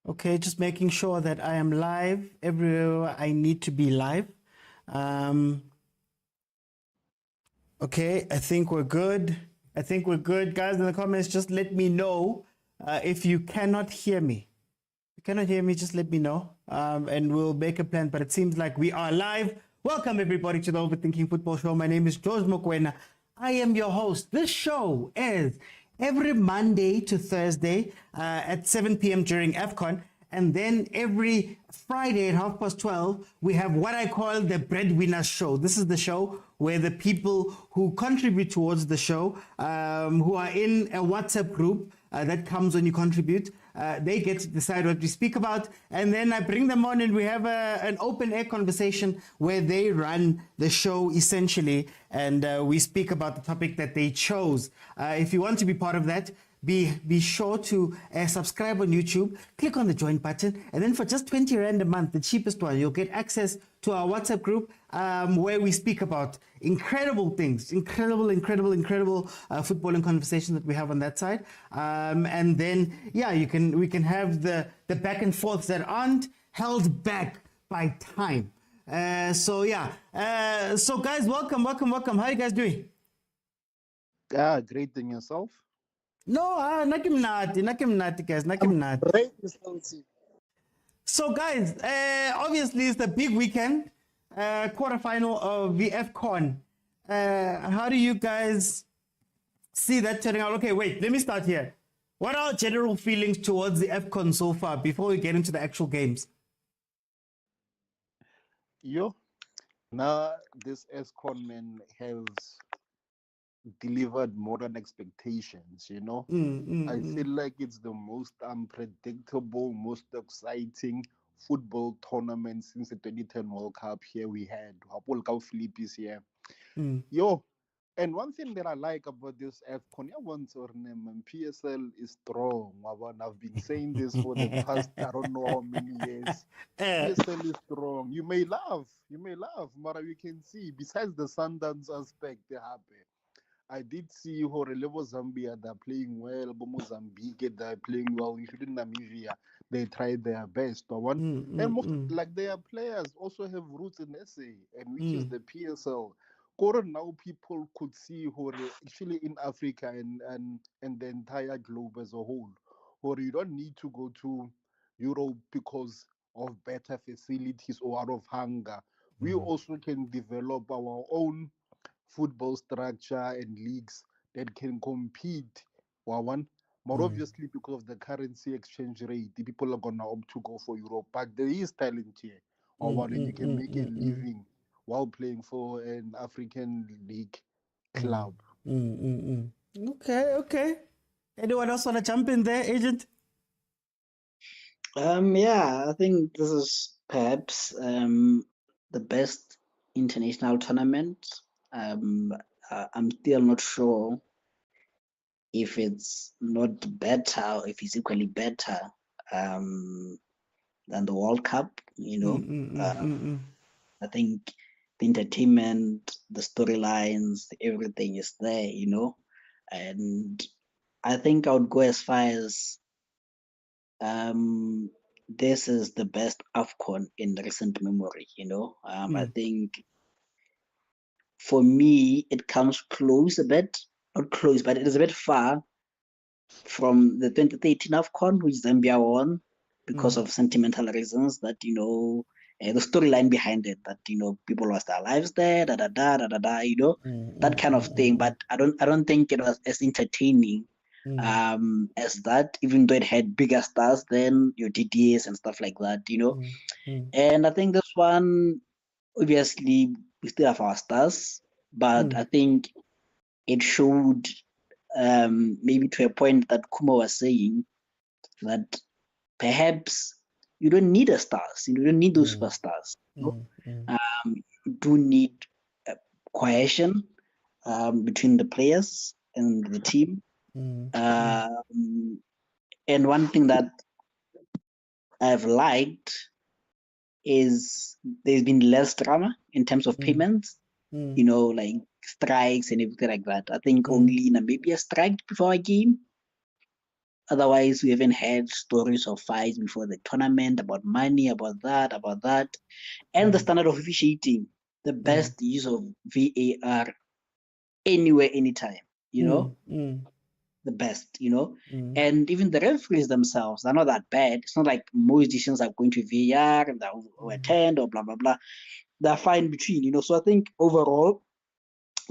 Okay, just making sure that I am live everywhere I need to be live. Um, okay, I think we're good. I think we're good. Guys in the comments, just let me know if you cannot hear me. If you cannot hear me, just let me know and we'll make a plan. But it seems like we are live. Welcome, everybody, to the Overthinking Football Show. My name is George Mokwena. I am your host. This show is every Monday to Thursday at 7 p.m. during Afcon. And then every Friday at 12:30, we have what I call the Breadwinners Show. This is the show where the people who contribute towards the show, who are in a WhatsApp group that comes when you contribute, they get to decide what we speak about. And then I bring them on and we have an open air conversation where they run the show essentially. And we speak about the topic that they chose. If you want to be part of that, be sure to subscribe on YouTube, click on the join button, and then for just 20 Rand a month, the cheapest one, you'll get access to our WhatsApp group where we speak about incredible things, incredible footballing conversations that we have on that side. And then, yeah, we can have the back and forths that aren't held back by time. So guys, welcome. How are you guys doing? Great thing yourself. No, nakimnati, guys, nakimnati. Great. So, guys, obviously it's the big weekend, quarterfinal of the Afcon. How do you guys see that turning out? Okay, wait, let me start here. What are general feelings towards the Afcon so far before we get into the actual games? Now this Afcon man has delivered more than expectations, I feel like it's the most unpredictable, most exciting football tournament since the 2010 World Cup. Here we had World Cup Philippines here. And one thing that I like about this Afcon, PSL is strong. I've been saying this for the past, I don't know how many years. PSL is strong. You may laugh, but you can see, besides the Sundowns aspect, they happen. I did see Horelevo Zambia, they're playing well. Mozambique, they're playing well. Including Namibia, they tried their best. And most like their players also have roots in SA, and which is the PSL. Now people could see Hore actually in Africa and the entire globe as a whole. Or you don't need to go to Europe because of better facilities or out of hunger. We also can develop our own football structure and leagues that can compete. But obviously because of the currency exchange rate, the people are gonna opt to go for Europe. But there is talent here. And you can make a living while playing for an African league club. Okay. Anyone else want to jump in there, Agent? Yeah, I think this is perhaps the best international tournament. I'm still not sure if it's not better or if it's equally better than the World Cup. I think the entertainment, the storylines, everything is there, and I think I would go as far as this is the best Afcon in recent memory, I think for me it comes close a bit, not close, but it is a bit far from the 2013 Afcon, which Zambia won because of sentimental reasons that, the storyline behind it, that, people lost their lives there, that kind of thing. But I don't think it was as entertaining as that, even though it had bigger stars than your DDS and stuff like that, And I think this one, obviously, we still have our stars, but I think it showed, maybe to a point that Kuma was saying, that perhaps you don't need the stars, you don't need those superstars. You do need cohesion between the players and the team. And one thing that I've liked is there's been less drama in terms of payments, like strikes and everything like that. I think only Namibia striked before a game. Otherwise, we haven't had stories of fights before the tournament about money, about that, and the standard of officiating, the best use of VAR anywhere, anytime, the best, and even the referees themselves, they're not that bad. It's not like most decisions are going to VAR and they're overturned or blah, blah, blah. They're fine between, so I think overall,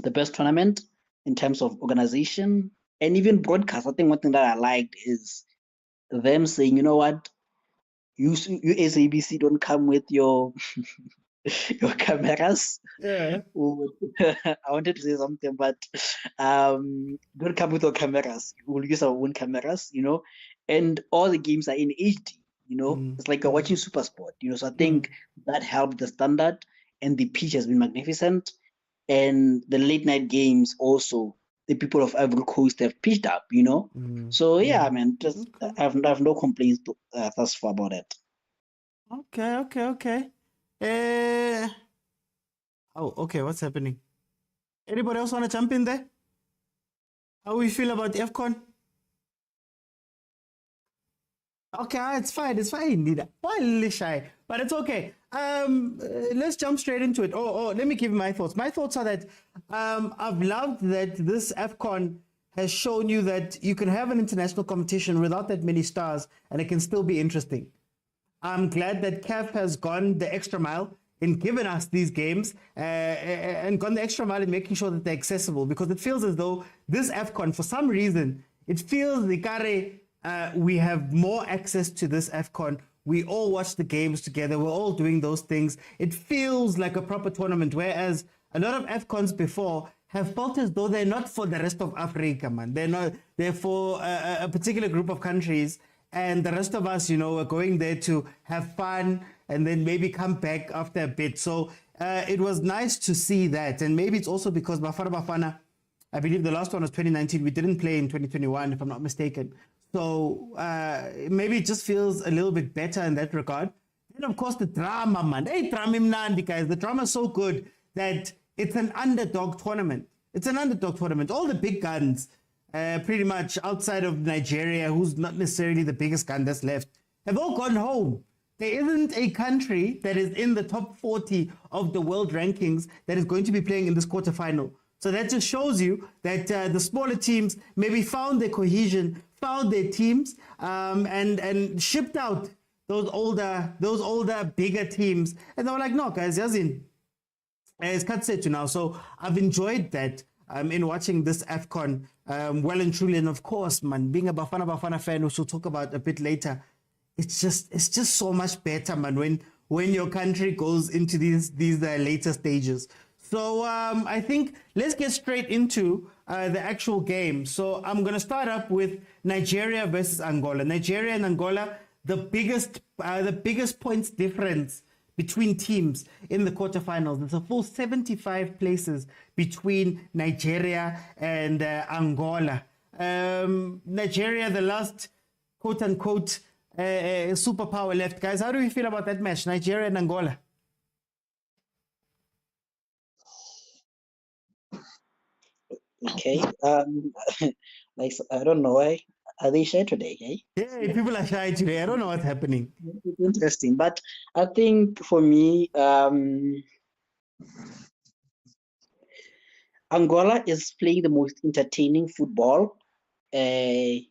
the best tournament in terms of organization and even broadcast. I think one thing that I liked is them saying, you know what, you SABC don't come with your your cameras. Yeah. I wanted to say something, but don't come with your cameras. We'll use our own cameras, and all the games are in HD. It's like you're watching Super Sport. So I think that helped the standard, and the pitch has been magnificent. And the late night games also, the people of Ivory Coast have pitched up. So yeah, man, just I have no complaints thus far about it. Okay. Okay. What's happening? Anybody else want to jump in there? How we feel about Afcon? Okay, it's fine. Nida. Well, shy, but it's okay. Let's jump straight into it. Let me give you my thoughts. My thoughts are that I've loved that this Afcon has shown you that you can have an international competition without that many stars, and it can still be interesting. I'm glad that CAF has gone the extra mile in giving us these games and gone the extra mile in making sure that they're accessible, because it feels as though this Afcon, for some reason, it feels we have more access to this Afcon. We all watch the games together. We're all doing those things. It feels like a proper tournament, whereas a lot of Afcons before have felt as though they're not for the rest of Africa, man. They're for a particular group of countries, and the rest of us, are going there to have fun and then maybe come back after a bit. So it was nice to see that. And maybe it's also because Bafana, I believe the last one was 2019. We didn't play in 2021, if I'm not mistaken. So maybe it just feels a little bit better in that regard. And of course, the drama, man. Hey, drama, guys. The drama is so good that it's an underdog tournament. All the big guns, pretty much outside of Nigeria, who's not necessarily the biggest gun that's left, have all gone home. There isn't a country that is in the top 40 of the world rankings that is going to be playing in this quarterfinal. So that just shows you that the smaller teams maybe found their cohesion, found their teams, and shipped out those older, bigger teams. And they were like, no, guys, Yazin, it's cut set to now. So I've enjoyed that in watching this Afcon well and truly. And of course, man, being a Bafana fan, which we'll talk about a bit later, it's just so much better, man, when your country goes into these later stages. So I think let's get straight into the actual game. So I'm going to start up with Nigeria versus Angola. Nigeria and Angola, the biggest points difference between teams in the quarterfinals. There's a full 75 places between Nigeria and Angola. Nigeria, the last quote-unquote superpower left. Guys, how do we feel about that match, Nigeria and Angola? Okay. Like, I don't know why. Are they shy today? Eh? Yeah, people are shy today. I don't know what's happening. It's interesting, but I think for me, Angola is playing the most entertaining football in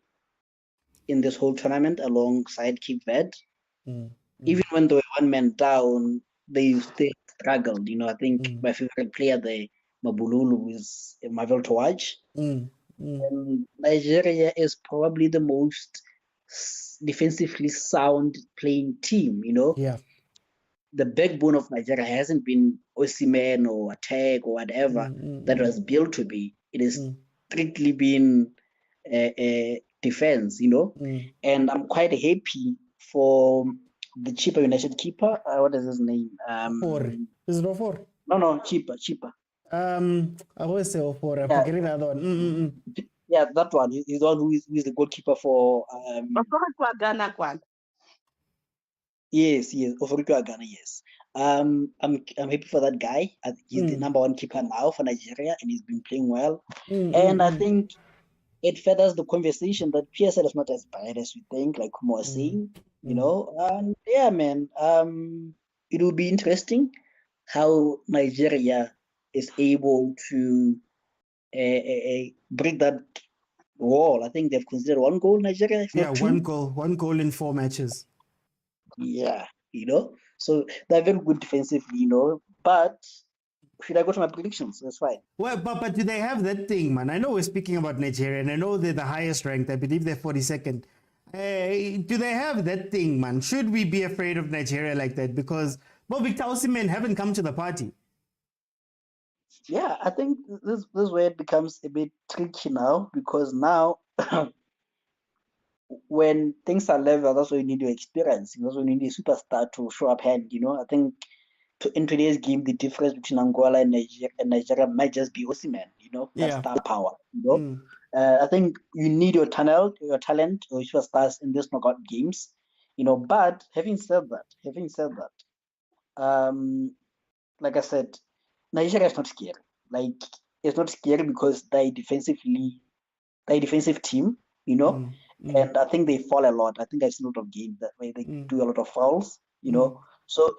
this whole tournament alongside Cape Verde. Even when they were one man down, they still struggled. I think my favorite player there, Mabululu, is marvel to watch. And Nigeria is probably the most defensively sound playing team. Yeah. The backbone of Nigeria hasn't been Osimhen or Attack or whatever that was built to be. It is strictly been a defense, and I'm quite happy for the Cheaper United keeper. What is his name? Is it Ofor? No, Cheaper. I always say Ofor. I'm forgetting the other one. Yeah, that one. He's the one who is the goalkeeper for. Yes, Oforitu Ghana, yes. I'm happy for that guy. He's the number one keeper now for Nigeria, and he's been playing well. And I think it furthers the conversation that PSL is not as bad as we think, like Kumo was saying, you know. And yeah, man, it will be interesting how Nigeria is able to break that wall. I think they've considered 1 goal, Nigeria, if Yeah, not 2. 1 goal in 4 matches. Yeah, you know. So they're very good defensively, you know. But should I go to my predictions? That's fine. Well, but do they have that thing, man? I know we're speaking about Nigeria, and I know they're the highest ranked. I believe they're 42nd. Do they have that thing, man? Should we be afraid of Nigeria like that? Because Victor Osimhen haven't come to the party. Yeah, I think this is where it becomes a bit tricky now, because now when things are level, that's why you need your experience. That's why you need a superstar to show up hand. You know, I think in today's game, the difference between Angola and Nigeria might just be Osimhen. You know, that star power. You know, I think you need your talent, your superstars in these knockout games. You know, but having said that, like I said, Nigeria is not scary. Like, it's not scary because they're a defensive team, you know, and I think they fall a lot. I think I've seen a lot of games that way they do a lot of fouls, you know. So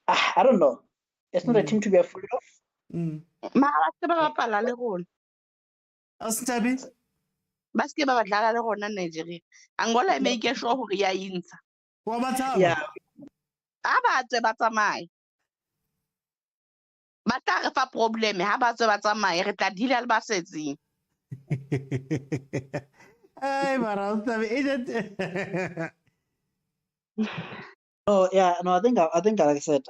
I don't know. It's not a team to be afraid of. Baske ba badlala le rona Nigeria. Angola e make sure hore ya intsha. Wa ba tshaba? Yeah. Ha ba tswe ba tsamaye. Ba tla re fa problem ha ba tswe ba tsamaye re tla dila le ba setseng. Hey, Oh yeah, no, I think like I said,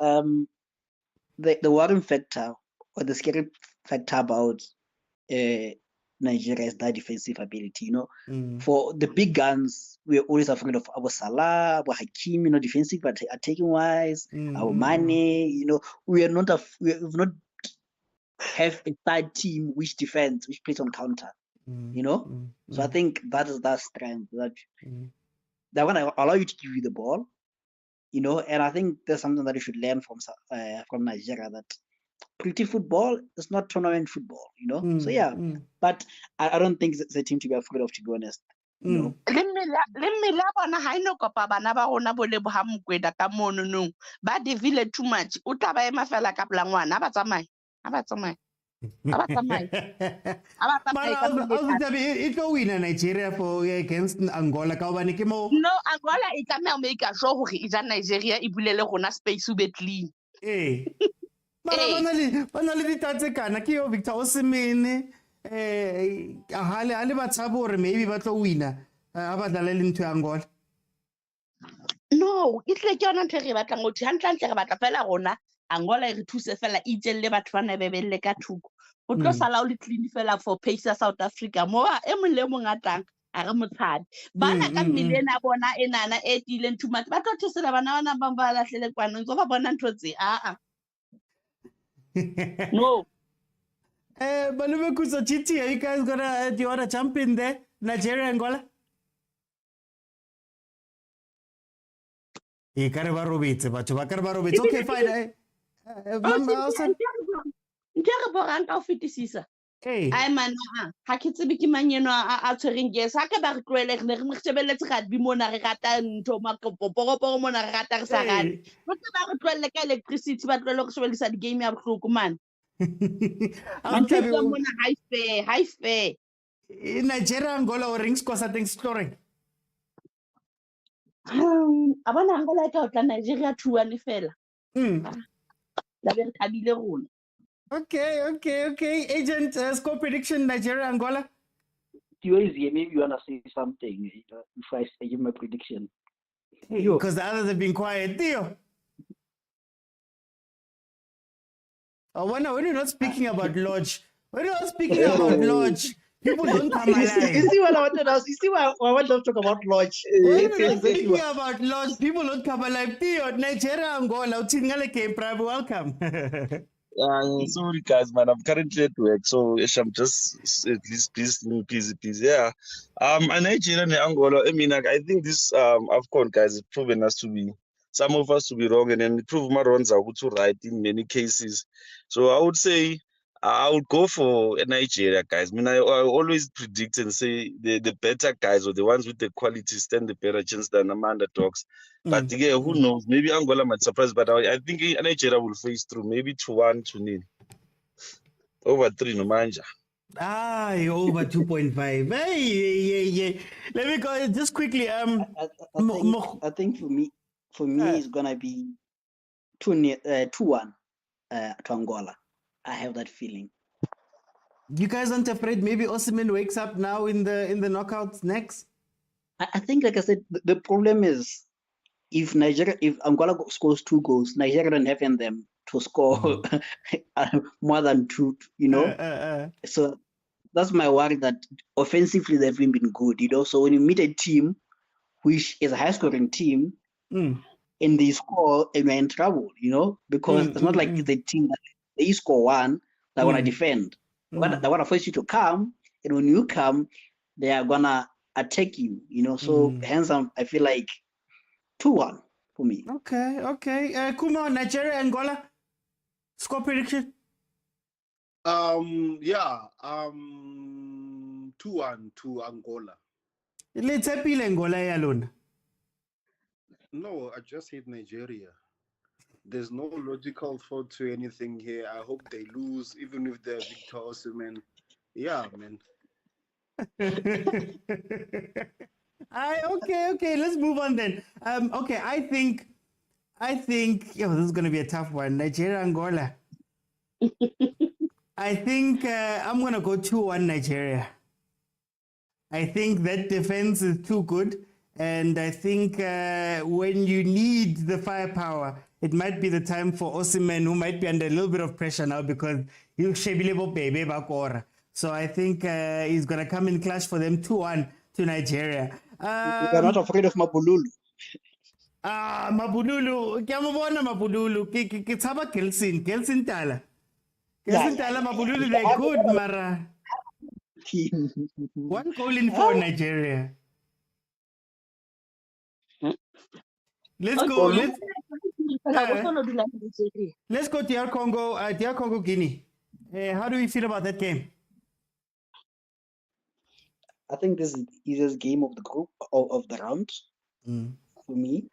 the worrying factor or the scary factor about Nigeria is that defensive ability. You know, for the big guns, we're always afraid of Abu Salah, Abu Hakim, you know, defensive but attacking wise, Abu Mane. You know, we've not have a third team which defends, which plays on counter. You know, so I think that is that strength that they're gonna allow you to give you the ball. You know, and I think there's something that you should learn from Nigeria, that pretty football is not tournament football, you know. So yeah, but I don't think it's a team to be afraid of, to be honest. You know. Le mmele a bona ha ino kopa bana ba rona bo Leboha Mokwena ka mono no ba devile too much. O tla ba ema fela ka pela ngwana ha ba tsamaye. It go win Nigeria for against Angola ka hobane ke mo. No, Angola e tlameha make sure hore e ja Nigeria e bulele rona space o be clean. Mara bana le ditatse kana ke yo Victor Osimhen hale ba tshaba hore maybe ba tlo wina ha ba dlala le ntho ya Angola. No, e tle ke yona ntho re batlang ho hantle re batla fela rona Angola e re thuse fela e itjelle batho ba nebebelle ka thuko. Ho tlo sala o le clean fela for pace ya South Africa. Moa e mong le mong atang a re motshabi. Bana ka mmilena bona enana e tileng too much. Ba tlo thusela bana ba ba lahlele kwana ntse ba bona ntho tse No. Malume Kuso Chiti, are you guys do you want to jump in there? Nigeria, Angola? Okay, fine. Nkere borang ka o fetisisa. Ai man ha ke tsebe ke manyeno a tshwereng ke sa ka ba re tloele re ne re shebelletse rugby mona re rata ntho makopoporo mona re rata re sa rate. Ho tse ba re tloelle ka electricity ba tloele go shebellisa di game ya bohloko man. Mona high fair. In Nigeria, Angola, or rings cause things scoring. Abana Angola ka tla Nigeria 2-1 fela. La be re thabile rona. Okay. Agent, score prediction, Nigeria, Angola. Maybe you want to say something before I give my prediction. Because the others have been quiet. Theo. When you're not speaking about Lodge, people don't come alive. You see what I wanted to ask? You see what I want to talk about Lodge? When you're not speaking about Lodge, people don't come alive. Theo, Nigeria, Angola, welcome. Sorry guys, man. I'm currently at work, so I'm just at least busy. Yeah. Nigeria and Angola. I mean, I think this Afcon guys have proven us to be, some of us to be wrong, and then prove Marons are to right in many cases. So I would say I would go for Nigeria, guys. I mean, I always predict and say the better guys or the ones with the quality stand the better chance than underdogs. But yeah, who knows? Maybe Angola might surprise, but I think Nigeria will face through. Maybe 2-1 to nil. Over 3, no manja. Over 2.5. Hey. Let me go just quickly. I think for me, it's gonna be 2-1 to Angola. I have that feeling. You guys aren't afraid maybe Osimhen wakes up now in the knockouts next? I think, like I said, the problem is if Angola scores 2 goals, Nigeria don't have in them to score more than 2, So that's my worry, that offensively they've been good, So when you meet a team which is a high scoring team and they score, and you're in trouble, because it's not like the team that they score 1, they want to defend. They want to force you to come, and when you come, they are gonna attack you, So hence I feel like 2-1 for me. Okay. Kuma, Nigeria, Angola. Score prediction? 2-1 to Angola. Let's happy Angola alone. No, I just hate Nigeria. There's no logical thought to anything here. I hope they lose, even if they're Victor Osimhen. Yeah, man. Okay. Let's move on then. Okay, I think, this is going to be a tough one. Nigeria, Angola. I think I'm going to go 2-1 Nigeria. I think that defense is too good. And I think when you need the firepower, it might be the time for Osimhen, who might be under a little bit of pressure now because he'll shabilebo baby bakora. So I think he's going to come in clutch for them 2-1 to Nigeria. You're not afraid of Mabululu? Mabululu. Ke a mo bona Mabululu. Ke tshaba Gelson Tala. Gelson Tala, Mabululu, they're good, Mara. 1 goal in 4 Nigeria. Let's go. Let's go DR Congo, Guinea. How do we feel about that game? I think this is the easiest game of the group of the round for me,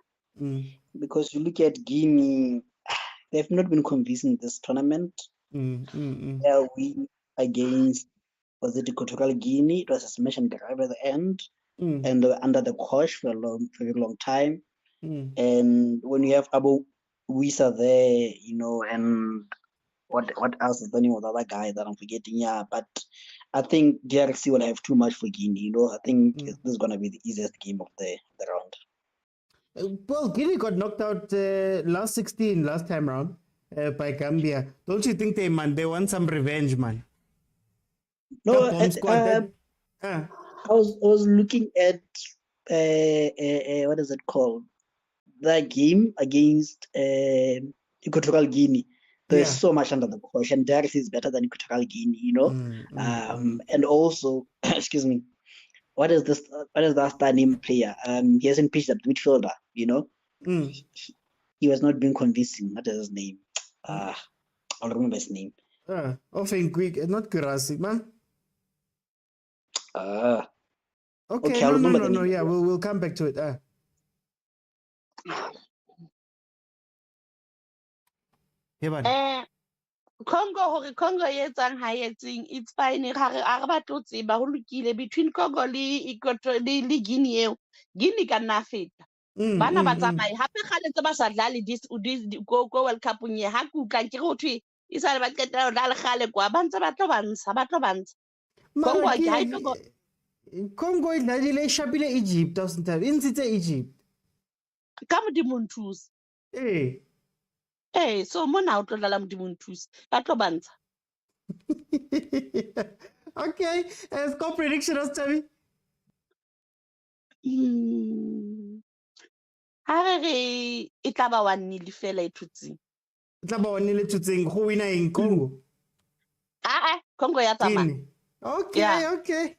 because you look at Guinea, they've not been convincing this tournament. Their win against, was it Equatorial Guinea? It was a smash and grab at the end, and they were under the coach for a very long time. And when you have Abu Wisa there, and what else is the name of the other guy that I'm forgetting? Yeah, but I think DRC will have too much for Guinea. I think this is going to be the easiest game of the round. Well, Guinea got knocked out last time round by Gambia. Don't you think they want some revenge, man? No, I was looking at what is it called? The game against Equatorial Guinea. There's so much under the coach, and DRC is better than Equatorial Guinea, And also, excuse me, what is this? What is that star name player? He hasn't pitched up the midfielder, He was not being convincing. What is his name? I'll remember his name. Often quick, not Kurasi, man. Okay, no. Yeah, we'll come back to it. Congo e etsang ha etseng, it's fine. Ga re batle ho tseba ho lokile between Congo le Guinea eo. Guinea ka nna feta. Bana ba tsamaye hape gale tse ba sa dlale go World Cup nye ha ke utlwang ke go thwe e sa le ba qetela ho dlala gale kwa ba ntse ba tlo bantsha Congo e dladile e shapile Egypt o sentse e ntshitse Egypt ka modimo nthusa. So mona o tlo dlala modimo nthusa ba tlo bantsha. Okay, score prediction of Tabi. Ha re e tla ba 1-0 fela e thutsing. E tla ba 1-0 e thutsing go wina eng Congo? Congo ya tsamaya. Okay. Okay.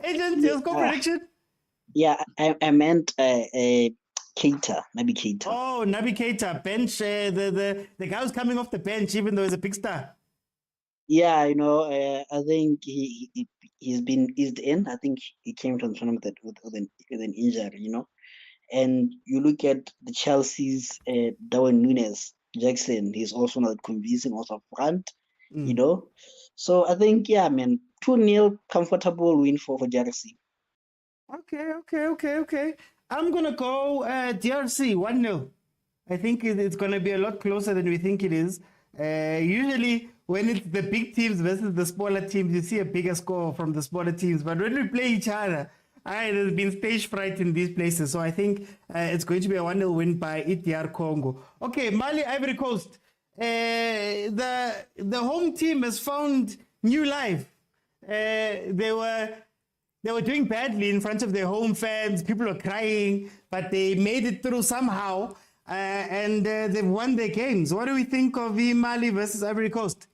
Agent, your score prediction? Yeah, I meant Naby Keita. Oh, Naby Keita, bench, the guy who's coming off the bench, even though he's a big star. Yeah, I think he's been eased in. I think he came to the tournament with an injury, And you look at the Chelsea's Darwin Nunes Jackson, he's also not convincing also up front, So I think, yeah, man, 2-0 comfortable win for DRC. Okay. I'm going to go DRC 1-0. I think it's going to be a lot closer than we think it is. Usually, when it's the big teams versus the smaller teams, you see a bigger score from the smaller teams. But when we play each other, there's been stage fright in these places. So I think it's going to be a 1-0 win by ETR Congo. Okay, Mali, Ivory Coast. The home team has found new life. They were doing badly in front of their home fans. People were crying, but they made it through somehow. And they've won their games. What do we think of Mali versus Ivory Coast?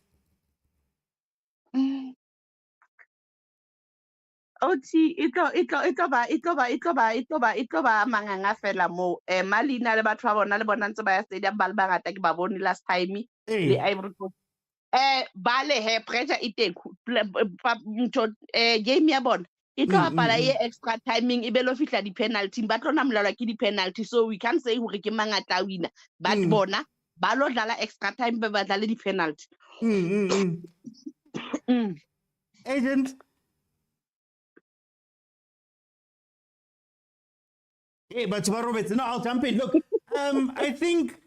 Oti itlo ba manganga fela mo Mali na le batho ba bona le bona ntse ba ya stadium ba le bangata ke ba bone last time le Ivory Coast ba le he pressure iteng game ya bona itlo bapala ye extra timing e be lo fihla di penalty ba tlo namlalwa ke di penalty, so we can't say hore ke mangata wina but bona ba lo dlala extra time ba dlala di penalty. Agent. Hey, but Roberts, no, I'll jump in. Look, I think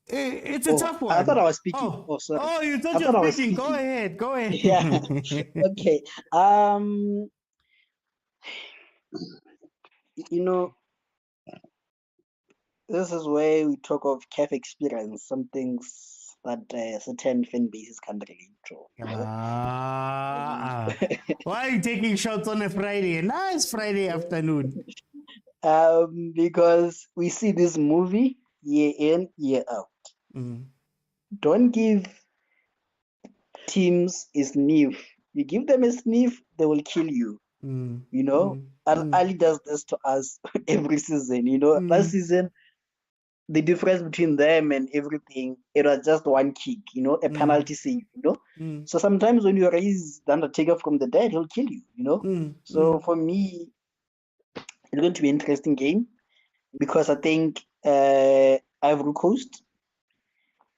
it's a tough one. I thought I was speaking. Sorry. Oh, you thought you were speaking. Go ahead. Yeah. Okay. This is where we talk of CAF experience, some things that certain fan bases can't relate to. Why are you taking shots on a Friday? A nice Friday afternoon. Because we see this movie year in, year out. Don't give teams a sniff. You give them a sniff, they will kill you. Ali does this to us every season. Last season, the difference between them and everything, it was just one kick, a penalty save, So sometimes when you raise the Undertaker from the dead, he'll kill you, So for me, it's going to be an interesting game because I think Ivory Coast,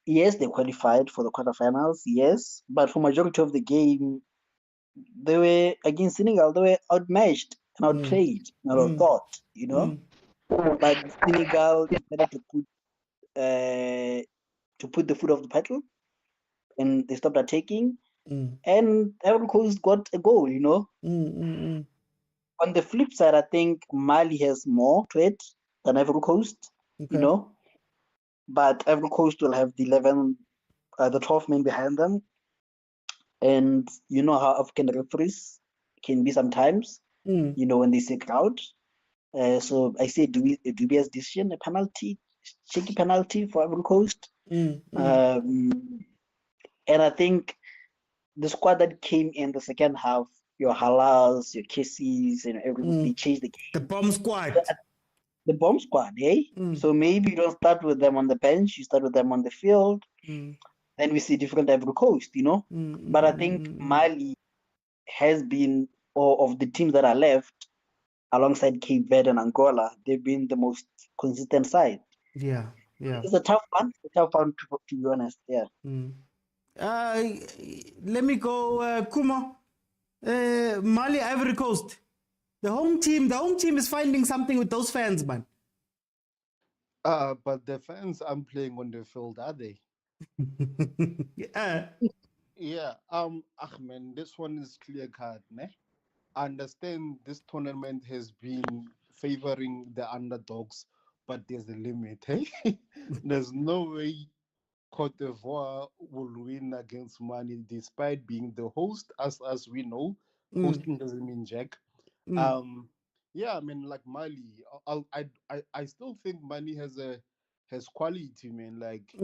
yes, they qualified for the quarterfinals, yes, but for majority of the game, they were against Senegal, they were outmatched and outplayed and outthought, But Senegal decided to put the foot off the pedal, and they stopped attacking, and Ivory Coast got a goal, On the flip side, I think Mali has more to it than Ivory Coast, but Ivory Coast will have the 12 men behind them, and you know how African referees can be sometimes, when they say crowd. So I say a dubious decision, a penalty, shaky penalty for Ivory Coast. And I think the squad that came in the second half, your Halals, your Kessies, and everything, they changed the game. The bomb squad. The bomb squad, eh? So maybe you don't start with them on the bench, you start with them on the field. Then we see different Ivory Coast, But I think Mali has been, or of the teams that are left, alongside Cape Verde and Angola, they've been the most consistent side. Yeah. It's a tough one. To be honest. Yeah. Let me go, Kumo. Mali, Ivory Coast. The home team is finding something with those fans, man. But the fans aren't playing on the field, are they? Yeah. Ahmed, this one is clear cut, ne? I understand this tournament has been favoring the underdogs, but there's a limit, hey? There's no way Cote d'Ivoire will win against Mali despite being the host, as we know. Hosting doesn't mean jack. Yeah, I mean, like Mali, I still think Mali has quality, man. Like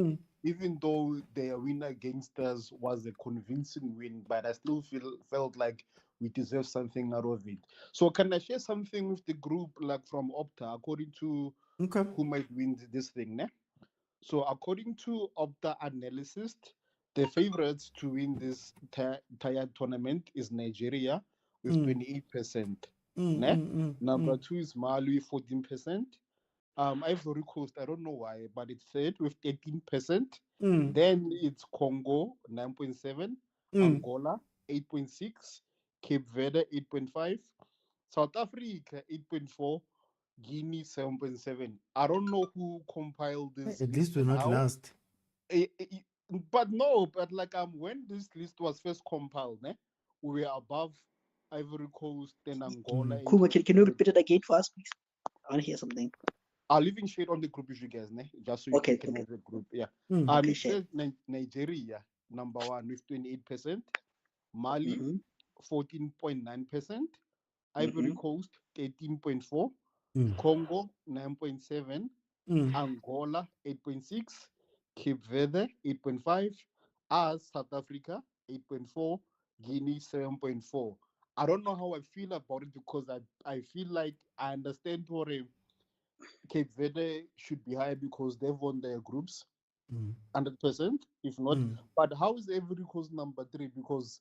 even though their win against us was a convincing win, but I still felt like we deserve something out of it. So can I share something with the group, like from Opta, according to Okay. who might win this thing. Ne? So according to Opta analysis, the favorites to win this tier tournament is Nigeria with 28%. Ne? Number 2 is Mali, 14%. Ivory Coast, I don't know why, but it's third with 18%. Then it's Congo, 9.7, Angola, 8.6, Cape Verde, 8.5, South Africa, 8.4, Guinea, 7.7. I don't know who compiled this At list least we're not how. last. But no, but like when this list was first compiled, ne, we were above Ivory Coast, then Angola. Kuma, can you repeat it again for us, please? I want to hear something. I'll leave shade on the group if you guys, ne? Just so you can have the group. Yeah. Okay, It says Nigeria, number 1 with 28%, Mali, 14.9%, Ivory Coast, 13.4%, Congo, 9.7%, Angola, 8.6%, Cape Verde, 8.5%, us, South Africa, 8.4%, Guinea, 7.4%. I don't know how I feel about it because I feel like I understand what Cape Verde should be higher because they've won their groups 100%. If not, but how is Ivory Coast number 3? Because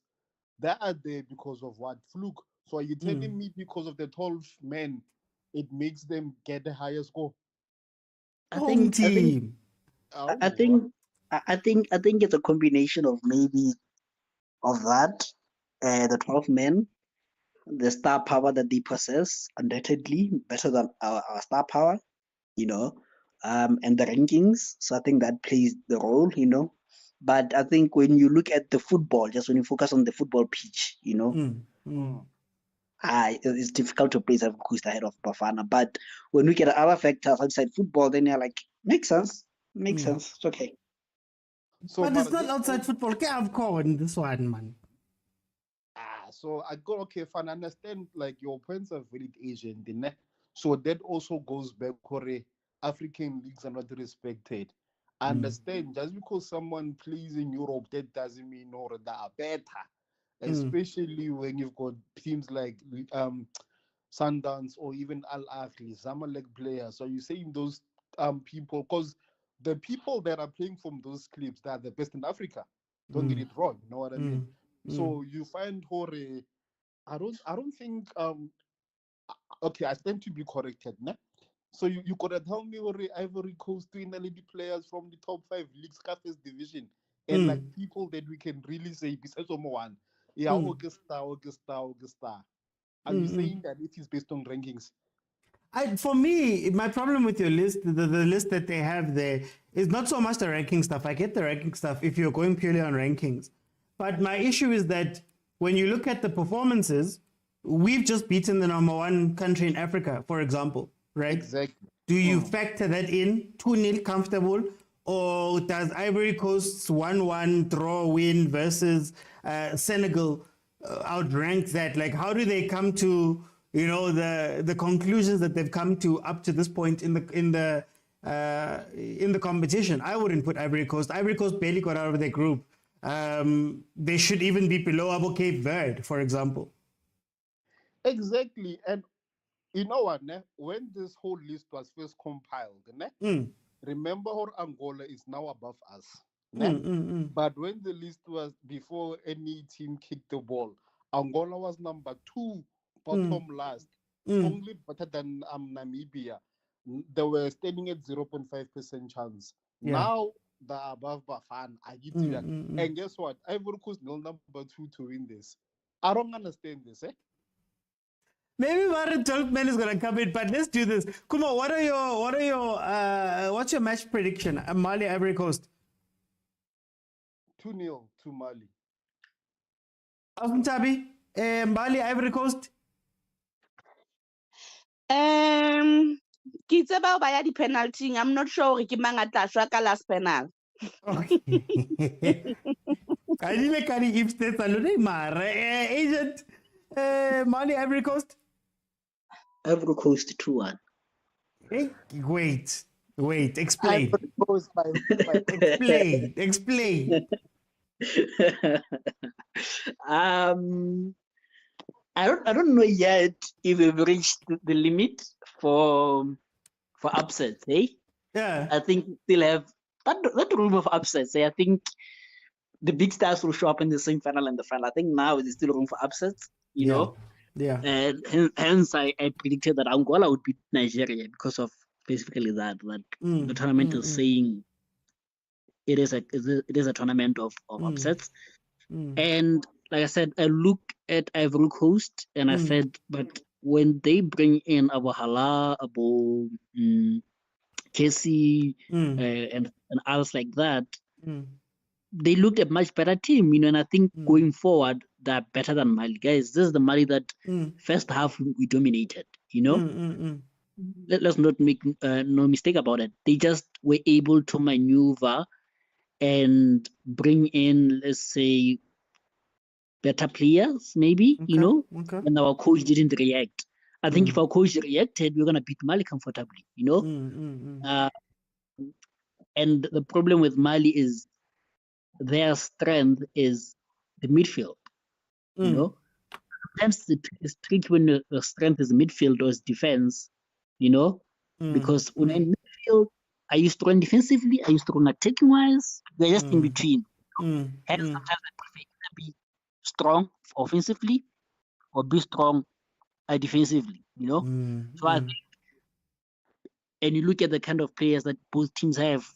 they are there because of what? Fluke. So are you telling me because of the 12 men, it makes them get a higher score? I think it's a combination of maybe of that, the 12 men, the star power that they possess, undoubtedly better than our star power, and the rankings. So I think that plays the role, But I think when you look at the football, just when you focus on the football pitch, it's difficult to place Ivory Coast ahead of Bafana. But when we get other factors outside football, then you're like, makes sense. Makes sense. It's okay. So, but it's not outside football. Okay, I've called this one, man. So I go, okay, fine. I understand, like, your points are valid Asian, didn't. So that also goes back for African leagues are not respected. I understand, just because someone plays in Europe, that doesn't mean or they are better. Especially when you've got teams like Sundowns or even Al Ahly, Zamalek players. So you're saying those people, because the people that are playing from those clubs, that are the best in Africa. Don't get it wrong, you know what I mean? So you find Hore, I don't think okay, I stand to be corrected, ne? So you gotta tell me Hore Ivory Coast doing the lady players from the top 5 leagues, first division, and like people that we can really say besides one. Yeah, Augusta. Are you saying that it is based on rankings? For me, my problem with your list, the list that they have there, is not so much the ranking stuff. I get the ranking stuff if you're going purely on rankings. But my issue is that when you look at the performances, we've just beaten the number 1 country in Africa, for example, right? Exactly. Do you factor that in? 2-0 comfortable? Or does Ivory Coast's 1-1 draw win versus Senegal outrank that? Like, how do they come to, the conclusions that they've come to up to this point in the competition? I wouldn't put Ivory Coast. Ivory Coast barely got out of their group. They should even be below Abu Cape Verde, for example. Exactly. And you know what, ne? When this whole list was first compiled, ne? Remember how Angola is now above us. Ne? But when the list was before any team kicked the ball, Angola was number 2, bottom last, only better than Namibia. They were standing at 0.5% chance. Yeah. Now they're above Bafana. And guess what? Ivory Coast number 2 to win this. I don't understand this, eh? Maybe Warren 12 men is gonna come in, but let's do this. Kuma, what's your match prediction? Mali, Ivory Coast. 2-0 to Mali. Tabi, Mali, Ivory Coast. Ke tseba ba ya di-penalty. I'm not sure ke mang a tla shwa ka last penal. Okay. Agent, Mali, Ivory Coast. Ivory Coast 2-1. Hey, wait. Explain. Explain. I don't know yet if we've reached the limit for for upsets, eh? Yeah. I think we still have that room of upsets. Eh? I think the big stars will show up in the semi-final and the final. I think now there's still room for upsets, you know. Yeah. And hence I predicted that Angola would beat Nigeria because of basically that the tournament is saying it is a tournament of upsets. And like I said, I look at Ivory Coast and I said, but when they bring in Abu Hala, Abu Casey, and others like that, they looked a much better team, you know. And I think going forward, they're better than Mali. Guys, this is the Mali that first half we dominated, you know. Let's not make no mistake about it. They just were able to maneuver and bring in, let's say, better players, maybe, you know, and our coach didn't react. I think if our coach reacted, we're going to beat Mali comfortably, you know. And the problem with Mali is their strength is the midfield, you know. Sometimes it's tricky when the strength is midfield or defense, you know, because when in midfield, are you strong defensively? Are you strong attacking wise? They're just in between. Hence, sometimes I prefer either be strong offensively or be strong defensively, you know. So I think, and you look at the kind of players that both teams have,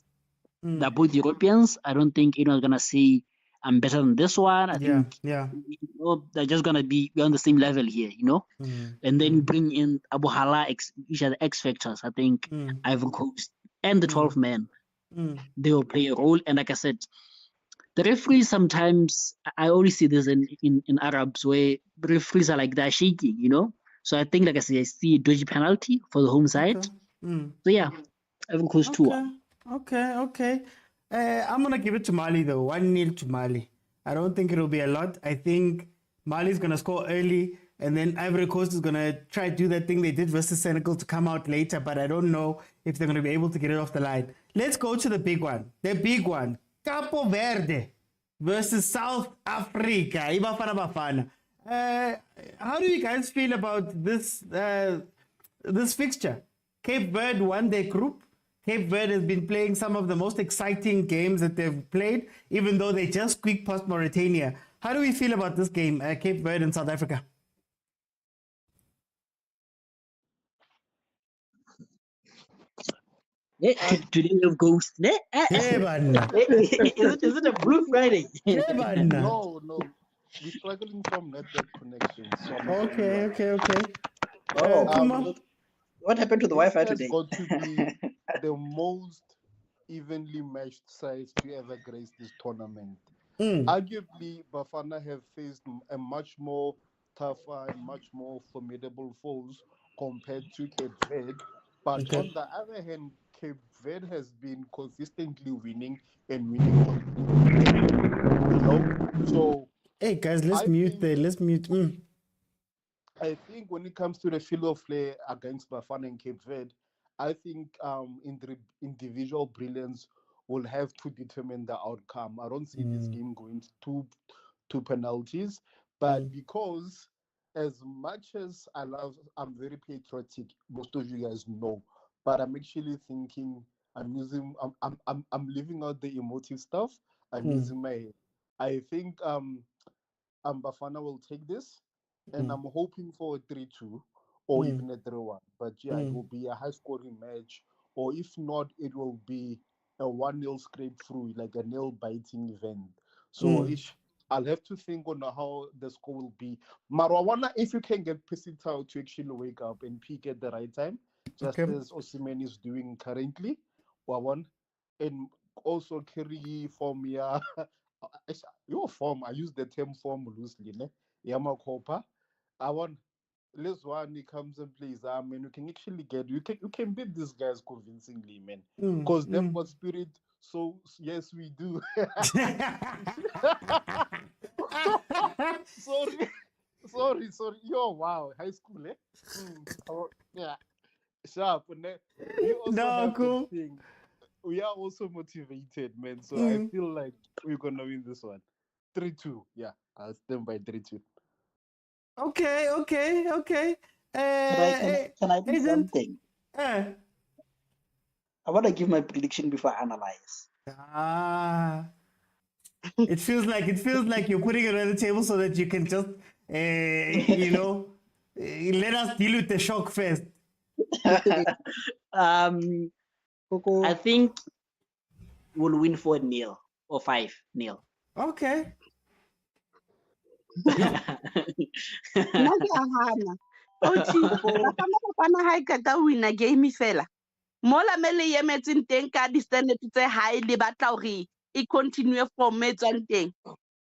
they're both Europeans. I don't think anyone's gonna say I'm better than this one. I think you know, they're just gonna be on the same level here, you know. And then you bring in Abu Hala, each of the X factors. I think Ivory Coast and the 12 men, they will play a role. And like I said, the referees sometimes, I always see this in Arabs where the referees are like they're shaking, you know. So I think, like I said, I see a dodgy penalty for the home side. So yeah, Ivory Coast 2. Okay. I'm gonna give it to Mali though. 1-0 to Mali. I don't think it'll be a lot. I think Mali's gonna score early, and then Ivory Coast is gonna try to do that thing they did versus Senegal to come out later. But I don't know if they're gonna be able to get it off the line. Let's go to the big one. The big one. Capo Verde versus South Africa. Ibafana Bafana. How do you guys feel about this this fixture? Cape Verde won their group. Cape Verde has been playing some of the most exciting games that they've played, even though they just squeaked past Mauritania. How do we feel about this game, Cape Verde and South Africa? Today we have ghost. Is it a Blue Friday? No, we're struggling from network connection. So Okay. Oh, what happened to the Wi-Fi today? It's got to be the most evenly matched sides to ever grace this tournament. Arguably, Bafana have faced a much more tougher and much more formidable foes compared to Cape Verde. But on the other hand, Cape Verde has been consistently winning and winning. You know? So, hey guys, let's mute. I think when it comes to the field of play against Bafana and Cape Verde, I think individual brilliance will have to determine the outcome. I don't see this game going to penalties, but because as much as I'm very patriotic, most of you guys know, but I'm actually thinking I'm leaving out the emotive stuff. I'm using my head. I think Bafana will take this, and I'm hoping for a 3-2 or even a 3-1. But yeah, it will be a high-scoring match, or if not, it will be a 1-0 scrape through, like a nail-biting event. So I'll have to think on how the score will be. Marwana, if you can get Pisitao to actually wake up and peak at the right time, just as Osimhen is doing currently, Wawan, and also carry form, your form. I use the term form loosely, ne? Yamakopa. I want this one he comes and plays. I mean, you can actually you can beat these guys convincingly, man. Because they've got spirit. So yes, we do. sorry. Yo, wow, high school, eh? Yeah, sharp. We also have this thing. We are also motivated, man. So I feel like we're gonna win this one. 3-2. Yeah, I'll stand by 3-2. Okay. Can I do something? I want to give my prediction before I analyze. It feels like you're putting it on the table so that you can just let us deal with the shock first. I think we'll win 4-0 or 5-0. Okay. Nna ke a hana coach bafana ha e qeta ho wina game fela mola me le emetseng teng ka di-standard tse high le batla hore e continue from e tswang teng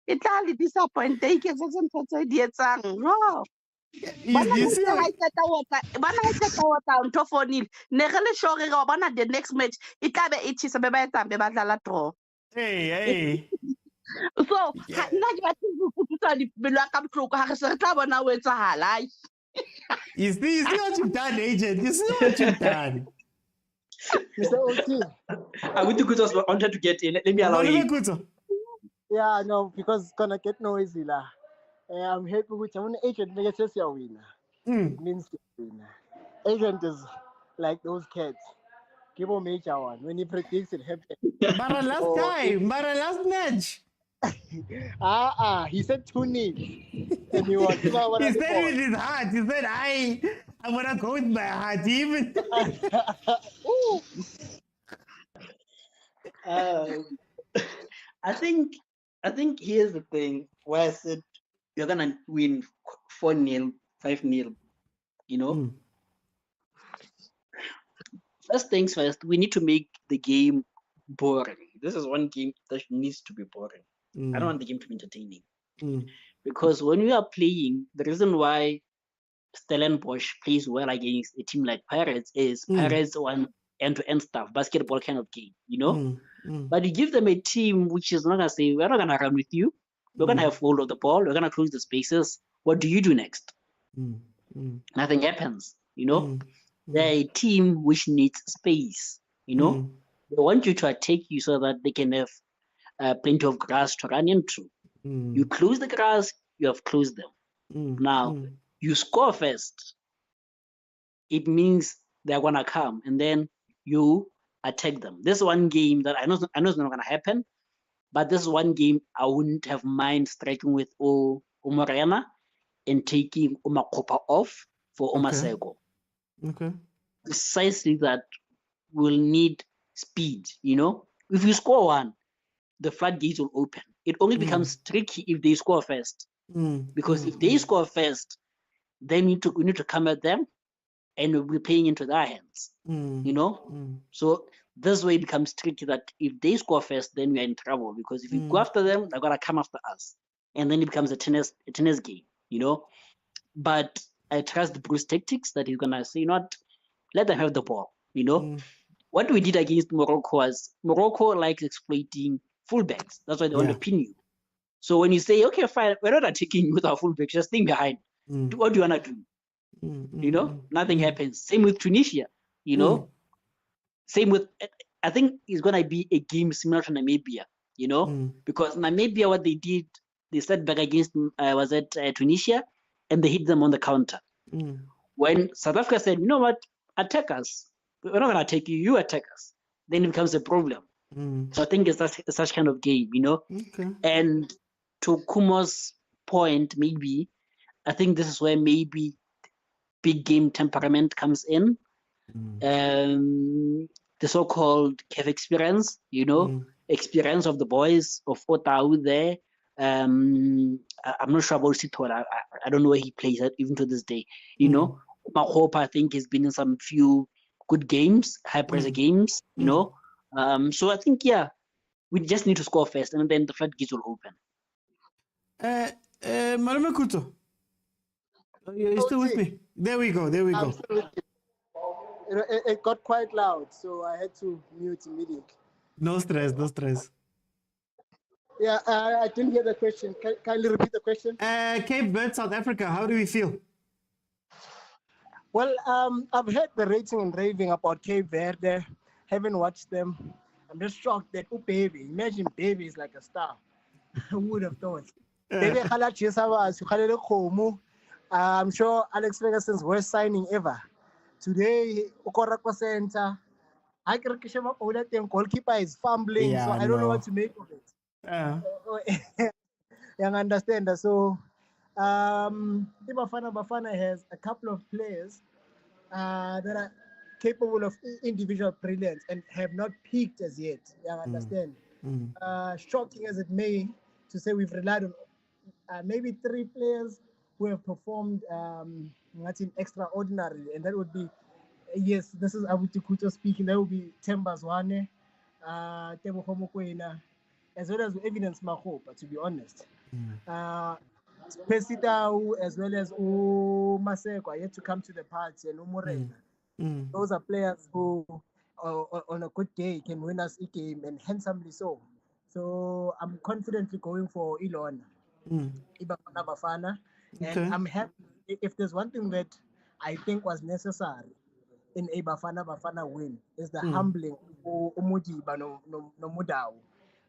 e tla le disappoint e ke tse ntho tse di etsang bana ha e qeta wota ntho fonile ne re le sure re bona the next match e tla be e tshisa be ba etsang be ba dlala draw. Hey. So nna ke batla ho kutisa dipelo ya ka bohloko ha re se re tla bona o etsahala. You see what you've done, agent. You see what you've done. Mr. OT. I wanted to get in. Let me allow you. Yeah, no, because it's gonna get noisy lah. I'm happy with an agent. Make it your winner. It means you're winner. Agent is like those cats. Give a major one when he predicts it happens. Mara last match. He said 2-0. And he was. He said with his heart. He said, I'm gonna go with my heart even. I think here's the thing where I said you're gonna win 4-0, 5-0. You know. First things first, we need to make the game boring. This is one game that needs to be boring. I don't want the game to be entertaining. Because when we are playing, the reason why Stellenbosch plays well against a team like Pirates is Pirates want end-to-end stuff, basketball kind of game, you know? But you give them a team which is not going to say, we're not going to run with you. We're going to have hold of the ball. We're going to close the spaces. What do you do next? Nothing happens, you know? They're a team which needs space, you know? They want you to attack you so that they can have plenty of grass to run into. You close the grass, you have closed them. Now, you score first. It means they're going to come, and then you attack them. This is one game that I know it's not going to happen, but this is one game I wouldn't have mind striking with Omorena and taking Omakopa off for Omaseko. Okay. Precisely that will need speed, you know? If you score one, the floodgates will open. It only becomes tricky if they score first. Because if they score first, then we need to come at them and we'll be playing into their hands. You know? So this way it becomes tricky that if they score first, then we're in trouble. Because if we go after them, they're gonna come after us. And then it becomes a tennis game, you know. But I trust Bruce's tactics that he's gonna say, not let them have the ball, you know. What we did against Morocco was Morocco likes exploiting fullbacks. That's why they want to pin you. So when you say, okay, fine, we're not attacking you with our fullbacks, just stay behind. What do you want to do? You know, nothing happens. Same with Tunisia, you know. Same with, I think it's going to be a game similar to Namibia, you know, because Namibia, what they did, they set back against, Tunisia, and they hit them on the counter. When South Africa said, you know what, attack us. We're not going to attack you, you attack us. Then it becomes a problem. So I think it's such kind of game, you know. And to Kumo's point, maybe, I think this is where maybe big game temperament comes in. The so-called CAF experience, you know, experience of the boys of Otau there. I'm not sure about Sitola. I don't know where he plays at even to this day. You know, Mahopa, I think, has been in some few good games, high pressure games, you know. So I think, we just need to score first and then the floodgates will open. Malume Kuto, you're still with me? There we go. I'm still with you. It got quite loud, so I had to mute immediately. No stress. Yeah, I didn't hear the question. Kindly repeat the question. Cape Verde, South Africa, how do we feel? Well, I've heard the rating and raving about Cape Verde. Haven't watched them. I'm just shocked that Baby. Imagine Baby is like a star. Who would have thought? Baby I'm sure Alex Ferguson's worst signing ever. Today, Okorako Center, I can goalkeeper is fumbling, so Yeah, I don't know what no. to make of it. Uh, You understand? So, Bafana Bafana has a couple of players that are capable of individual brilliance and have not peaked as yet. You understand? Shocking as it may to say, we've relied on maybe 3 players who have performed extraordinarily, and that would be, yes, this is Abuti Kuto speaking. That would be Temba Zwane, Tebogo Mokoena, as well as Evidence Mahopa, to be honest. Pesitau, as well as Maseko, are yet to come to the party, and Umurena. Those are players who, on a good day, can win us a game, and handsomely so. So I'm confidently going for Ilona, Ibafana Bafana. And okay. I'm happy. If there's one thing that I think was necessary in a Bafana Bafana win, is the humbling of Umudiba no Mudau.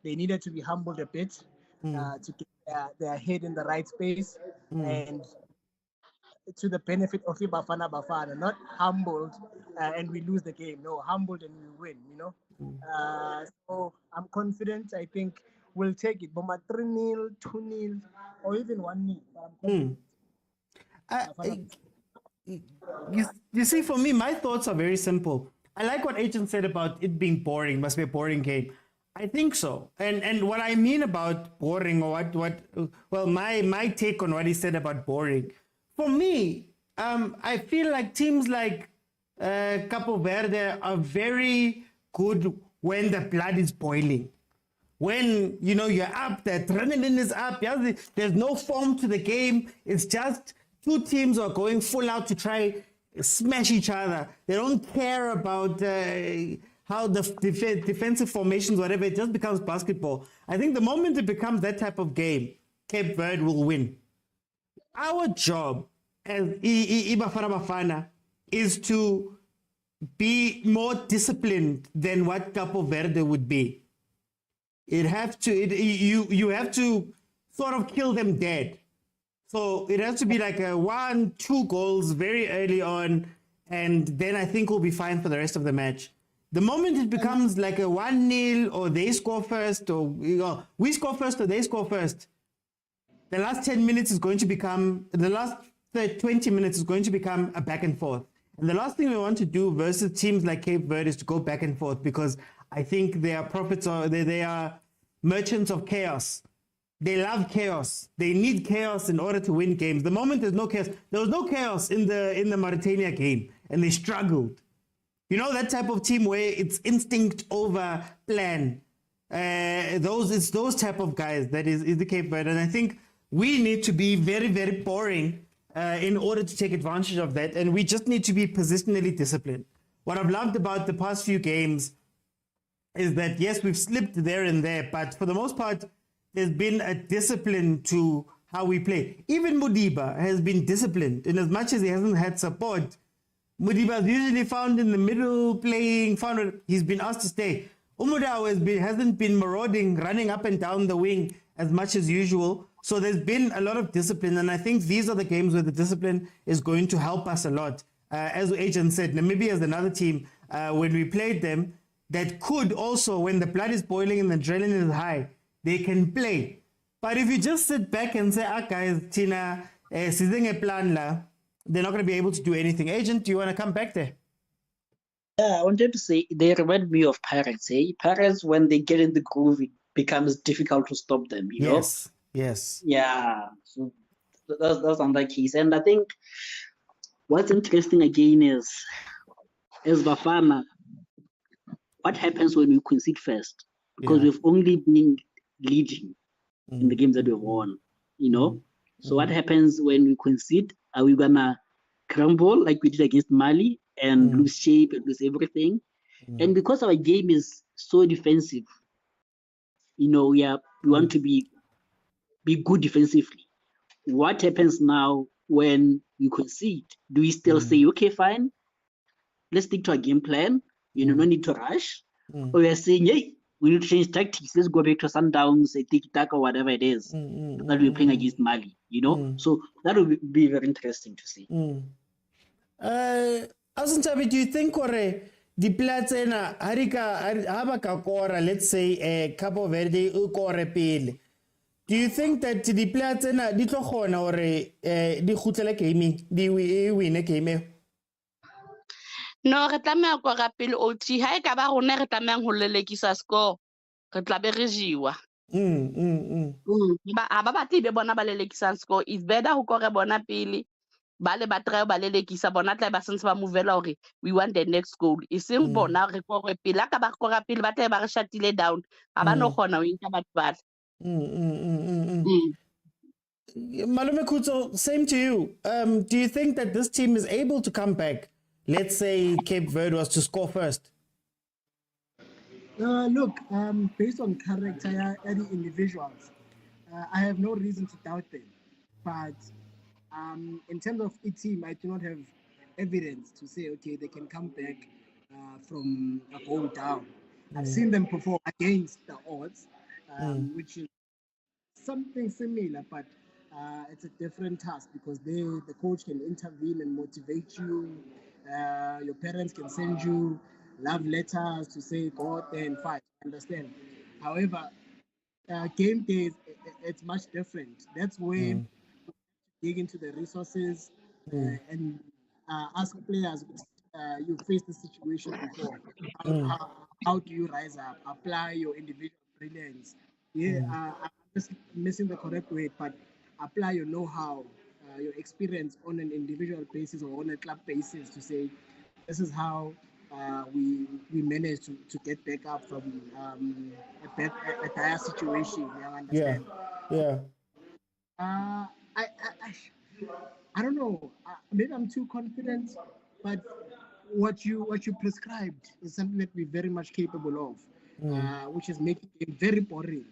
They needed to be humbled a bit to get their head in the right space and to the benefit of Bafana Bafana, not humbled and we lose the game. No, humbled and we win, you know. So I'm confident. I think we'll take it. But 3-0, 2-0, or even 1-0. But I'm confident. I, you see, for me, my thoughts are very simple. I like what Agent said about it being boring, must be a boring game. I think so. And what I mean about boring, or well, my take on what he said about boring, for me, I feel like teams like Capo Verde are very good when the blood is boiling. When, you know, you're up, the adrenaline is up, there's no form to the game. It's just two teams are going full out to try smash each other. They don't care about how the defensive formations, whatever. It just becomes basketball. I think the moment it becomes that type of game, Cape Verde will win. Our job as Ibafana Bafana is to be more disciplined than what Capo Verde would be. You have to sort of kill them dead. So it has to be like a 1-2 goals very early on, and then I think we'll be fine for the rest of the match. The moment it becomes like a 1-0, or they score first, or we score first or they score first, the last 10 minutes is going to become, the last 20 minutes is going to become a back and forth. And the last thing we want to do versus teams like Cape Verde is to go back and forth, because I think they are merchants of chaos. They love chaos. They need chaos in order to win games. The moment there's no chaos, there was no chaos in the Mauritania game, and they struggled. You know, that type of team where it's instinct over plan. It's those type of guys that is the Cape Verde. And I think we need to be very, very boring in order to take advantage of that. And we just need to be positionally disciplined. What I've loved about the past few games is that, yes, we've slipped there and there, but for the most part, there's been a discipline to how we play. Even Mudiba has been disciplined. In as much as he hasn't had support, Mudiba is usually found in the middle playing. He's been asked to stay. Umudao hasn't been marauding, running up and down the wing as much as usual. So there's been a lot of discipline, and I think these are the games where the discipline is going to help us a lot. As the agent said, Namibia is another team, when we played them, that could also, when the blood is boiling and the adrenaline is high, they can play. But if you just sit back and say, guys, Tina, a plan la, they're not going to be able to do anything. Agent, do you want to come back there? Yeah, I wanted to say they remind me of Pirates. Pirates, when they get in the groove, it becomes difficult to stop them. You know? Yes. Yeah, so that's another case. And I think what's interesting again is, as Bafana, what happens when we concede first? Because we've only been leading in the games that we've won, you know? So what happens when we concede? Are we gonna crumble like we did against Mali and lose shape and lose everything? And because our game is so defensive, you know, we want to be good defensively. What happens now when we concede? Do we still say, okay, fine, let's stick to our game plan, you know, no need to rush? Or we are saying, hey, we need to change tactics. Let's go back to Sundowns, tiki-taka, or whatever it is that we're playing against Mali, you know? So that will be very interesting to see. Asuntabi, do you think di-player tsena ha ba ka kora, let's say Cabo Verde o kore pele, do you think that di-player tsena di tlo kgona hore di kgutlele gaming di wine game? No, re tlameha kora pele OT. Ha e ka ba rona re tlamehang ho lelekisa score, re tla be re jiwa. Ha ba batle be bona ba lelekisang score. It's better ho kore bona pele. Bale ba try ba lelekisa bona tla ba sentse ba movela hore we want the next goal. E seng bona re kore pele. Ha ka ba kora pele ba tla ba re shutile down. Ha ba no kgona ho nka batho bale. Malume Khutso, same to you. Do you think that this team is able to come back? Let's say Cape Verde was to score first. Look, based on character and individuals, I have no reason to doubt them. But in terms of a team, I do not have evidence to say, okay, they can come back from a goal down. I've seen them perform against the odds, which is something similar, but it's a different task because the coach can intervene and motivate you. Your parents can send you love letters to say go out there and fight. Understand? However, game days it's much different. That's when dig into the resources and ask players. You faced the situation before. How do you rise up? Apply your individual brilliance. Yeah, I'm just missing the correct word, but apply your know-how, your experience on an individual basis or on a club basis to say, this is how we managed to get back up from a dire situation. You understand? Yeah. I don't know. Maybe I'm too confident, but what you prescribed is something that we're very much capable of, which is making it very boring.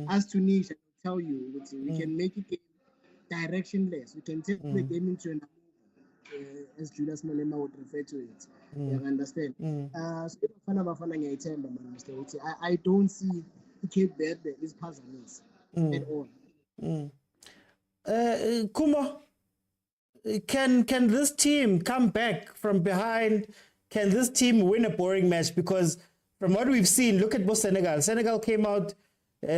As to niche, I will tell you, we can make it directionless. We can take the game into an as Julius Malema would refer to it. You understand? So I don't see Cape Verde is puzzles at all. Kumo, can this team come back from behind? Can this team win a boring match? Because from what we've seen, look at both Senegal. Senegal came out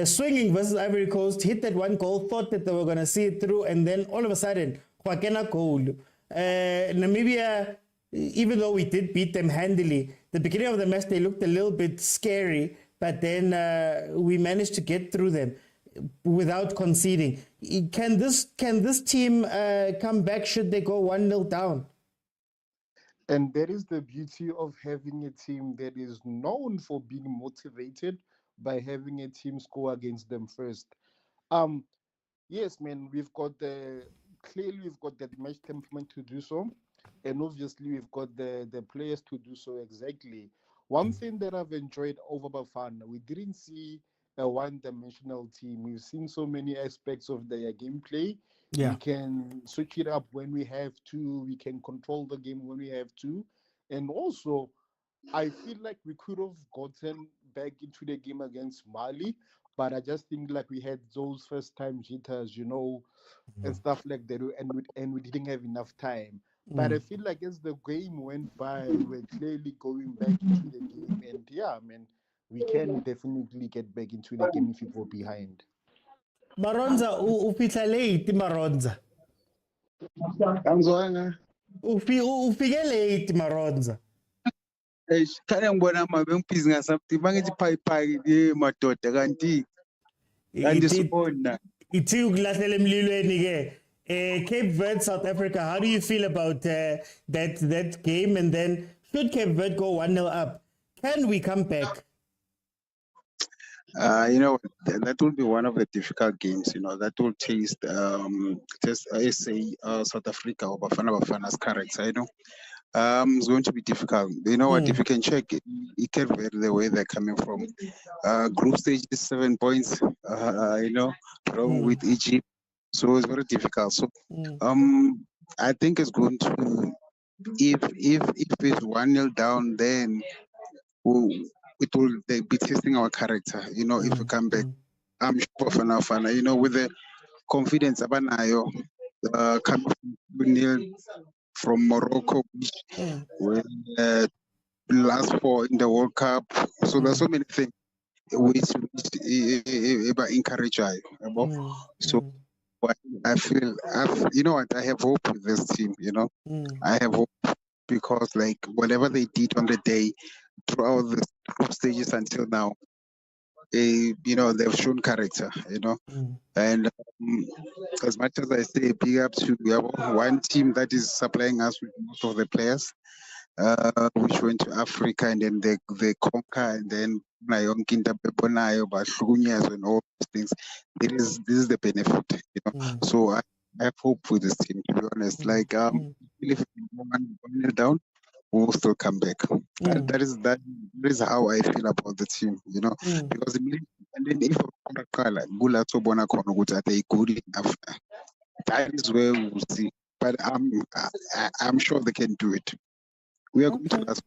swinging versus Ivory Coast, hit that one goal, thought that they were going to see it through, and then all of a sudden, Joaquina goal. Namibia, even though we did beat them handily, the beginning of the match, they looked a little bit scary, but then we managed to get through them without conceding. Can this team come back should they go 1-0 down? And that is the beauty of having a team that is known for being motivated by having a team score against them first. Yes, man, we've got the match temperament to do so, and obviously we've got the players to do so exactly. One thing that I've enjoyed over Bafana, we didn't see a one-dimensional team. We've seen so many aspects of their gameplay. Yeah. We can switch it up when we have to. We can control the game when we have to. And also, I feel like we could have gotten back into the game against Mali, but I just think like we had those first-time jitters, and stuff like that, and we didn't have enough time. But I feel like as the game went by, we were clearly going back into the game, and yeah, man, we can definitely get back into the game if we go behind. Maronza, ufika late Maronza. Angizwanga. Ufike late Maronza. Khanya ngibona manje ngibhizi ngasabthi bangithi phayi madoda kanti sibona. Ithi ukulahlela emlilweni ke. Cape Verde, South Africa, how do you feel about that game? And then should Cape Verde go 1-0 up, can we come back? That will be one of the difficult games. That will test South Africa or Bafana's character. It's going to be difficult. You know what? If you can check Cape Verde, the way they're coming from, group stage is 7 points. With Egypt, so it's very difficult. So, I think it's going to, if it's 1-0 down, then it will be testing our character. If we come back, I'm sure Bafana, with the confidence abanayo, coming from 2-0 from Morocco, with last four in the World Cup. So there's so many things which encourage I. So what I feel, you know what, I have hope with this team. You know, I have hope because like whatever they did on the day throughout the group stages until now, you know, they've shown character. You know, and as much as I say big up to one team that is supplying us with most of the players, which went to Africa and then they conquer and then and all these things. This is the benefit, you know. So I have hope for this team, to be honest. Like if we go one nil down, we'll still come back. That is how I feel about the team, you know. Because and then if Gula Tobona Konogut are they good enough, that is where we'll see. But I'm sure they can do it. We are going to last.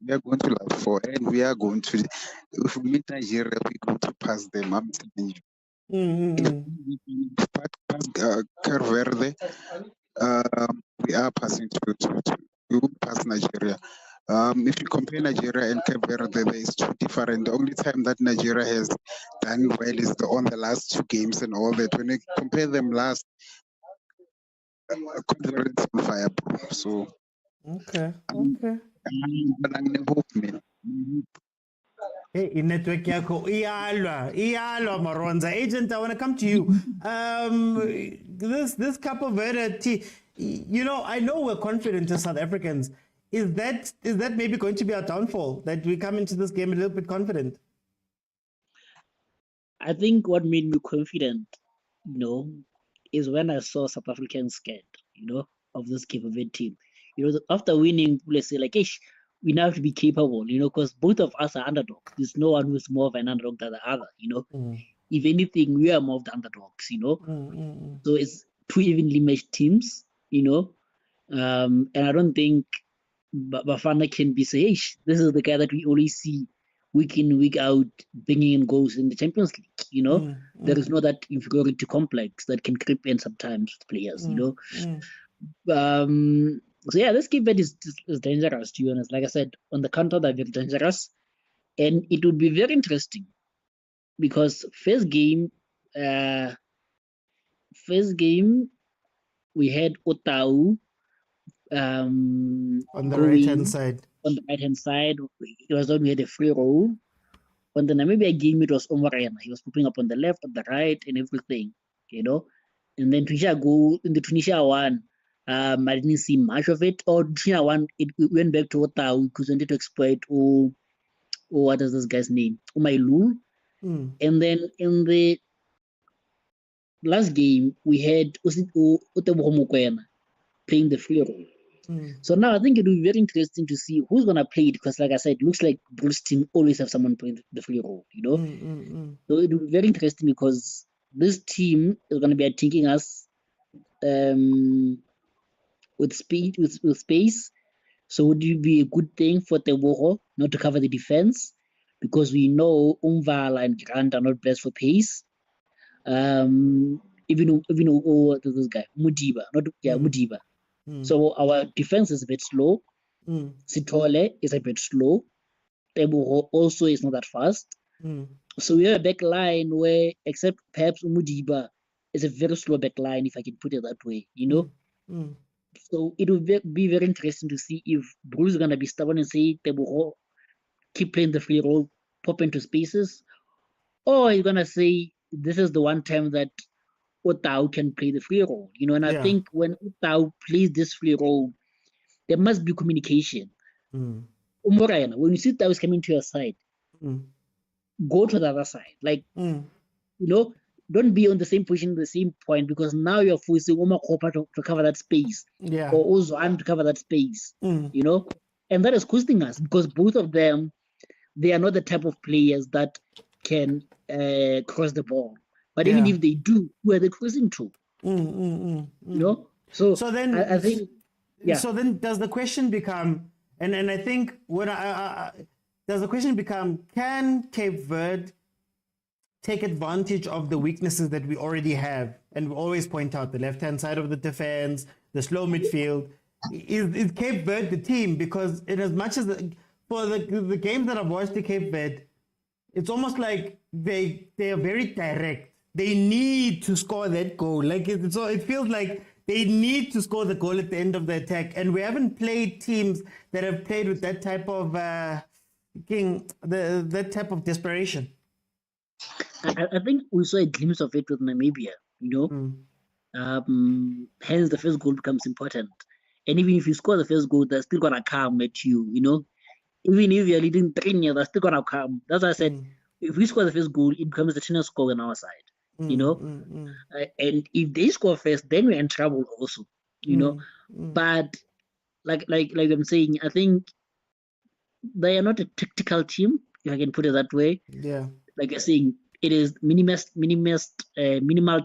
We are going to last four, and we are going to. If we meet Nigeria, we're going to pass them. I'm telling you. If we pass Cape Verde, we are passing to. We will pass Nigeria. If you compare Nigeria and Cape Verde, there is two different. The only time that Nigeria has done well is on the last two games and all that. When you compare them last, Cape Verde is on fire, bro. So. Okay. But I'm in hope, man. Hey, in network yako iyalwa Maronza. Agent, I want to come to you. This Cape Verde, you know, I know we're confident as South Africans. Is that maybe going to be our downfall, that we come into this game a little bit confident? I think what made me confident, you know, is when I saw South Africans scared, you know, of this Cape Verde team. You know, after winning, let's say like, ish, we now have to be capable, you know, because both of us are underdogs. There's no one who's more of an underdog than the other, you know. If anything, we are more of the underdogs, you know. So it's two evenly matched teams, you know. And I don't think Bafana can be say, hey, this is the guy that we always see week in, week out, bringing in goals in the Champions League, you know. There is no that inferiority complex that can creep in sometimes with players, you know. So yeah, this Cape Verde is dangerous, to be honest. Like I said, on the counter, they're very dangerous. And it would be very interesting because first game, we had Otau on the right hand side. On the right hand side, it was when we had a free roll. On the Namibia game, it was Omarena. He was popping up on the left, on the right, and everything, you know. And then Tunisia go in the Tunisia one. I didn't see much of it. Or Tunisia one, it went back to Otau because we wanted to exploit. Or what is this guy's name? Umailu. And then in the last game, we had Oteboho Mokoena playing the free role. So now I think it will be very interesting to see who's going to play it because, like I said, it looks like Bruce's team always have someone playing the free role, you know? So it will be very interesting because this team is going to be attacking us with speed, with space. So would it be a good thing for Teboho not to cover the defense? Because we know Umvala and Grant are not best for pace. Even this guy, Mudiba, Mudiba. So our defense is a bit slow. Sitole is a bit slow. Teboho also is not that fast. So we have a back line where, except perhaps Mudiba, is a very slow back line, if I can put it that way, you know? So it will be very interesting to see if Bruce is going to be stubborn and say, Teboho, keep playing the free role, pop into spaces, or he's going to say, this is the one time that Otau can play the free role, you know, and I think when Otau plays this free role, there must be communication. Umorena, when you see Otau is coming to your side, go to the other side. Like, you know, don't be on the same position, the same point, because now you're forcing Omar Kopa to cover that space, or Ozwan to cover that space, you know, and that is costing us because both of them, they are not the type of players that can cross the ball. But even if they do, who are they crossing to? You know? So then I think, So then does the question become, and I think what does the question become, can Cape Verde take advantage of the weaknesses that we already have? And we always point out the left-hand side of the defense, the slow midfield. Is Cape Verde the team? Because in as much as for the games that I've watched the Cape Verde, it's almost like they are very direct. They need to score that goal. Like it feels like they need to score the goal at the end of the attack. And we haven't played teams that have played with that type of that type of desperation. I think we saw a glimpse of it with Namibia, hence the first goal becomes important. And even if you score the first goal, they're still gonna come at you, Even if you're leading 3-0, they're still gonna come. That's why I said if we score the first goal, it becomes the tennis score on our side. And if they score first, then we're in trouble also, But like I'm saying, I think they are not a tactical team, if I can put it that way. Yeah. Like you're saying, it is minimal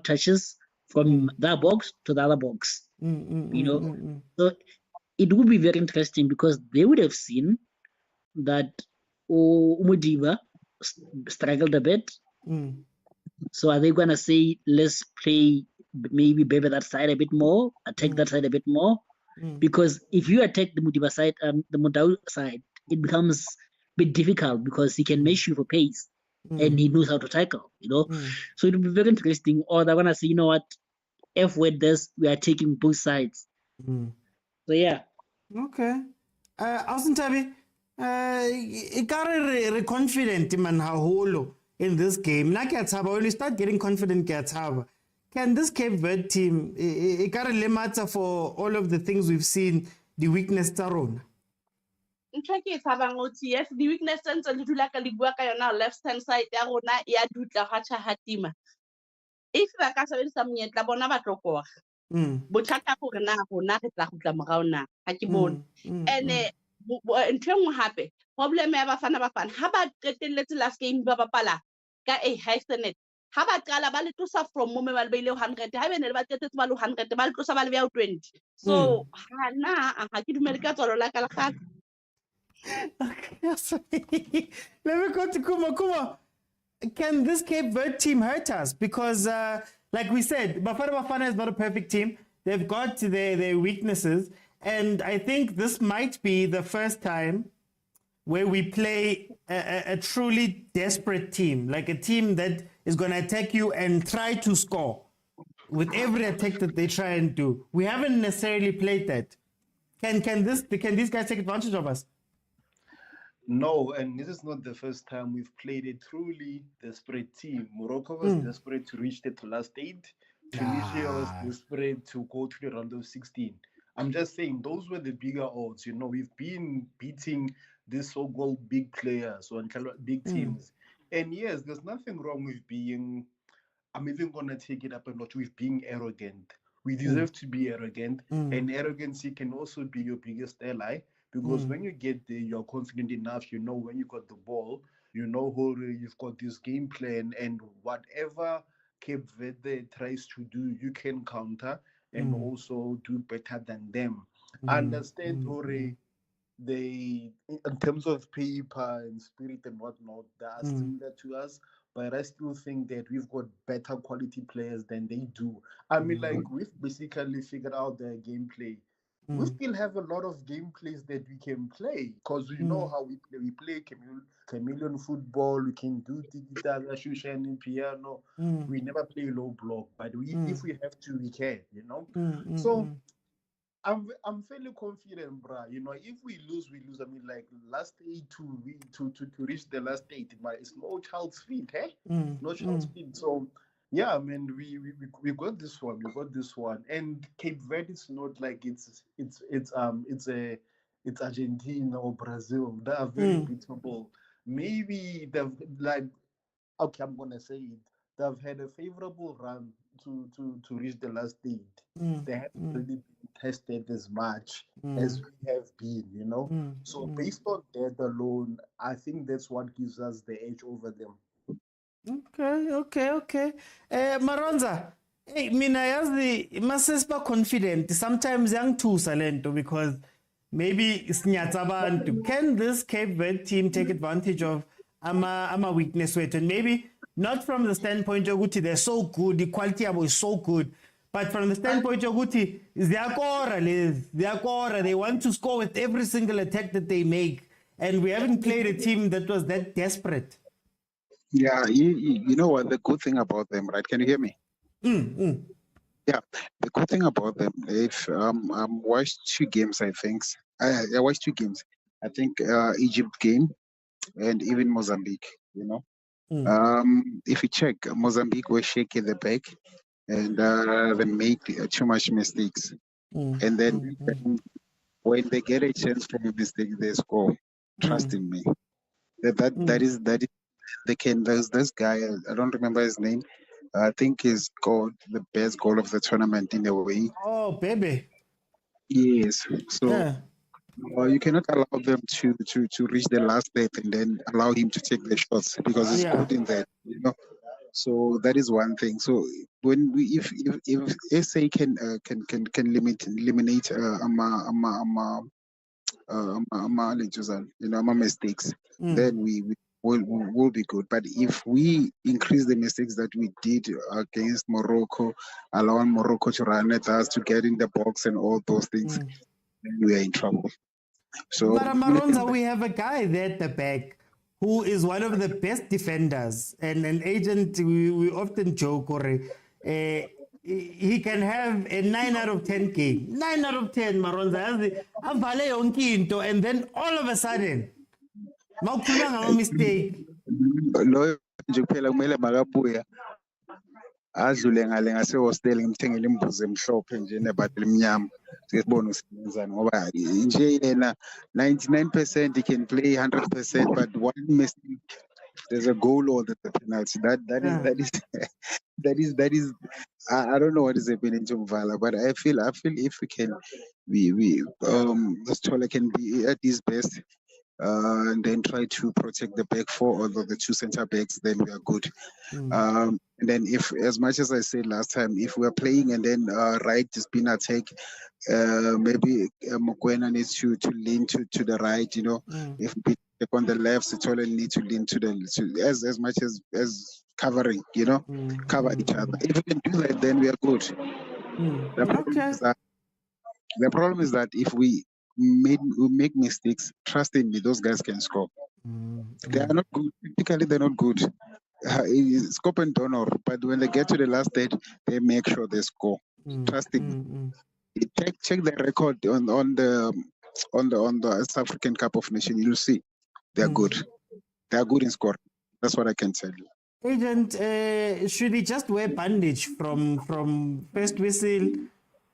touches from that box to the other box. So it would be very interesting because they would have seen that Umudiba struggled a bit. So are they gonna say let's play maybe Bebe that side a bit more, attack that side a bit more? Because if you attack the Mudiba side, the Mudau side, it becomes a bit difficult because he can match you for pace and he knows how to tackle, So it will be very interesting. Or they're gonna say, you know what, F with this, we are taking both sides. So yeah. Okay. Tabi, I got confident man haholo in this game. Na when you start getting confident, can this Cape Verde team it got a matter for all of the things we've seen, the weakness Taron? Yes, the weakness and so little like a bua ka yona left hand side ya rona ya dutla ga hatima. If ba ka sebedisa monyetla bona ba tlokoga. Bothata gore na rona re tla gutla morao na ha ke bone. And ntho engwe hape problem ya Bafana Bafana ha ba qetelletse last game ba bapala ka a high standard. Ha ba qala ba le tlosa from mo ba le beile 100 ha bene le ba qetetse ba le 100 ba le tlosa ba le ya 20. So ha ke dumele ka tsolo la ka la ga. Let me go to Kuma. Can this Cape Verde team hurt us? Because, like we said, Bafana is not a perfect team. They've got their weaknesses. And I think this might be the first time where we play a truly desperate team, like a team that is going to attack you and try to score with every attack that they try and do. We haven't necessarily played that. Can these guys take advantage of us? No, and this is not the first time we've played a truly desperate team. Morocco was desperate to reach the last 8. Tunisia was desperate to go to the round of 16. I'm just saying those were the bigger odds. We've been beating these so-called big players or big teams. And yes, there's nothing wrong with being, I'm even going to take it up a notch, with being arrogant. We deserve to be arrogant. And arrogancy can also be your biggest ally. Because when you get there, you're confident enough, when you got the ball, you've got this game plan, and whatever Cape Verde tries to do, you can counter and also do better than them. Understand, they, in terms of paper and spirit and whatnot, they are similar to us, but I still think that we've got better quality players than they do. I mean, like, we've basically figured out their gameplay. We still have a lot of gameplays that we can play because you know how we play. We play chameleon football. We can do tiki-taka, shushan, piano. We never play low block, but if we have to, we can. So I'm fairly confident, bruh. If we lose, we lose. I mean, like last 8 to reach the last 8, but it's no child's feet, No child's feet. So. Yeah, man, we got this one. We got this one, and Cape Verde is not like it's Argentina or Brazil. They are very beatable. Maybe they've okay, I'm gonna say it. They've had a favorable run to reach the last 8. They haven't really been tested as much as we have been, So based on that alone, I think that's what gives us the edge over them. Okay. Maronza, hey, mina yazi masesiba confident. Sometimes yangithusa lento because maybe sinyatsa abantu. Can this Cape Verde team take advantage of ama weakness wethu? And maybe not from the standpoint yokuthi they're so good, the quality yabo is so good, but from the standpoint yokuthi ziyakora, they want to score with every single attack that they make. and we haven't played a team that was that desperate. Yeah, you know what? The good thing about them, right? Can you hear me? Yeah, the good thing about them, if watched 2 games, I think. I watched 2 games. I think Egypt game and even Mozambique. You know, if you check, Mozambique was shaky the back, and they made too much mistakes. And then when they get a chance from a mistake, they score. Trust in me. That is they can. There's this guy. I don't remember his name. I think he's scored the best goal of the tournament in a way. Oh, baby. Yes. So Yeah. you cannot allow them to reach the last step and then allow him to take the shots because he's Yeah. good in that. You know. So that is one thing. So when we if SA can eliminate mistakes, then we will be good. But if we increase the mistakes that we did against Morocco, allowing Morocco to run at us, to get in the box and all those things, then we are in trouble. So, But Maronza, we have a guy there at the back who is one of the best defenders, and an agent. We often joke, or he can have a 9 out of 10 game. 9 out of 10, Maronza. And then all of a sudden, a mistake. loyo nje kuphela kumele makabuya adlule ngale ngase-hostel ngimthengele imbuzi emhlophe nje nebhadi elimnyama sike sibone usebenzani ngoba nje yena 99% he can play 100%, but one mistake, there's a goal or there's a penalty. That is I don't know what is happening to Mvala, but I feel if we can this Tola can be at his best, and then try to protect the back four or the 2 center backs, then we are good. And then if, as much as I said last time, if we're playing and then right is being attacked, maybe Mokwena needs to lean to the right, you know. If we pick on the left, Sitola need to lean to as much as covering, you know, cover each other. If we can do that, then we are good. The problem is that if we make mistakes, trust in me, those guys can score. They are not good. Typically, they're not good. Scope and donor, but when they get to the last stage, they make sure they score. Trust in me. Check the record on the South African Cup of Nations. You'll see they're good. They're good in scoring. That's what I can tell you. Agent, should he just wear bandage from first whistle?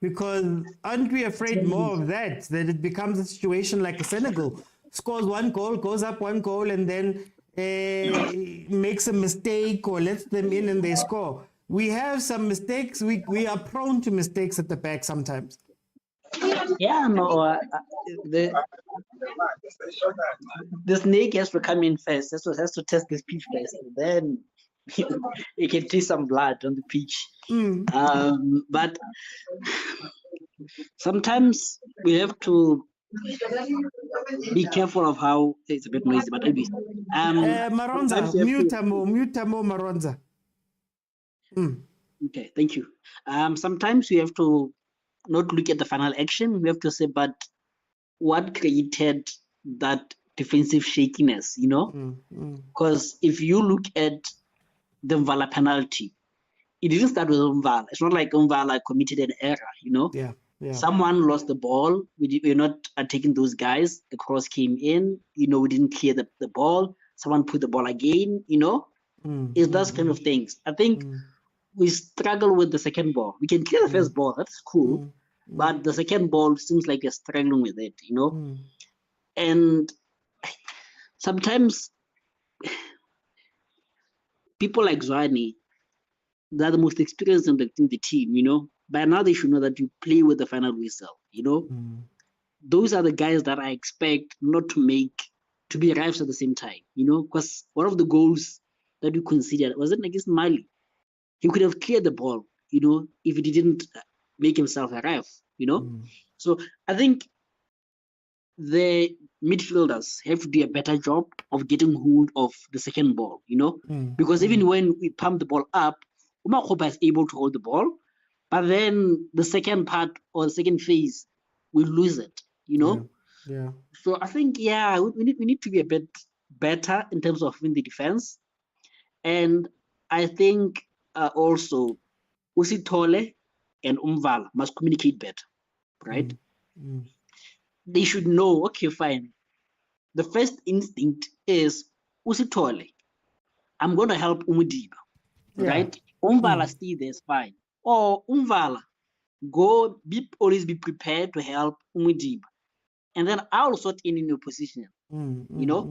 Because aren't we afraid more of that it becomes a situation like Senegal? Scores 1 goal, goes up 1 goal, and then makes a mistake or lets them in and they score. We have some mistakes. We are prone to mistakes at the back sometimes. Yeah, no, the snake has to come in first. That's what has to test this pitch first. Then you can taste some blood on the pitch. But sometimes we have to be careful of how it's a bit noisy, but anyway. Maronza, mute mo Maronza. Okay, thank you. Sometimes we have to not look at the final action. We have to say, but what created that defensive shakiness, you know? Because if you look at the Mvala penalty, it didn't start with Mvala. It's not like Mvala committed an error, you know? Yeah. Someone lost the ball. We're not attacking those guys. The cross came in, you know, we didn't clear the ball. Someone put the ball again, you know? It's those kind of things. I think we struggle with the second ball. We can clear the first ball, that's cool. But the second ball seems like you're struggling with it, you know? And sometimes people like Zwane, they're the most experienced in the team, you know? By now they should know that you play with the final whistle, you know? Those are the guys that I expect not to be refs at the same time, you know? Because one of the goals that we considered was it against Mali. He could have cleared the ball, you know, if he didn't make himself a ref, you know? So I think the midfielders have to do a better job of getting hold of the second ball, you know? Because even when we pump the ball up, Umakoba is able to hold the ball, but then the second part or the second phase, we lose it, you know? Yeah. So I think, yeah, we need to be a bit better in terms of in the defense. And I think also Usitole and Umvala must communicate better, right? They should know, okay, fine. The first instinct is Usitole, I'm going to help Umudiba, Yeah. right? Umvala stay there is fine. Or Umvala, always be prepared to help Umudiba. And then I'll sort in your position, you know?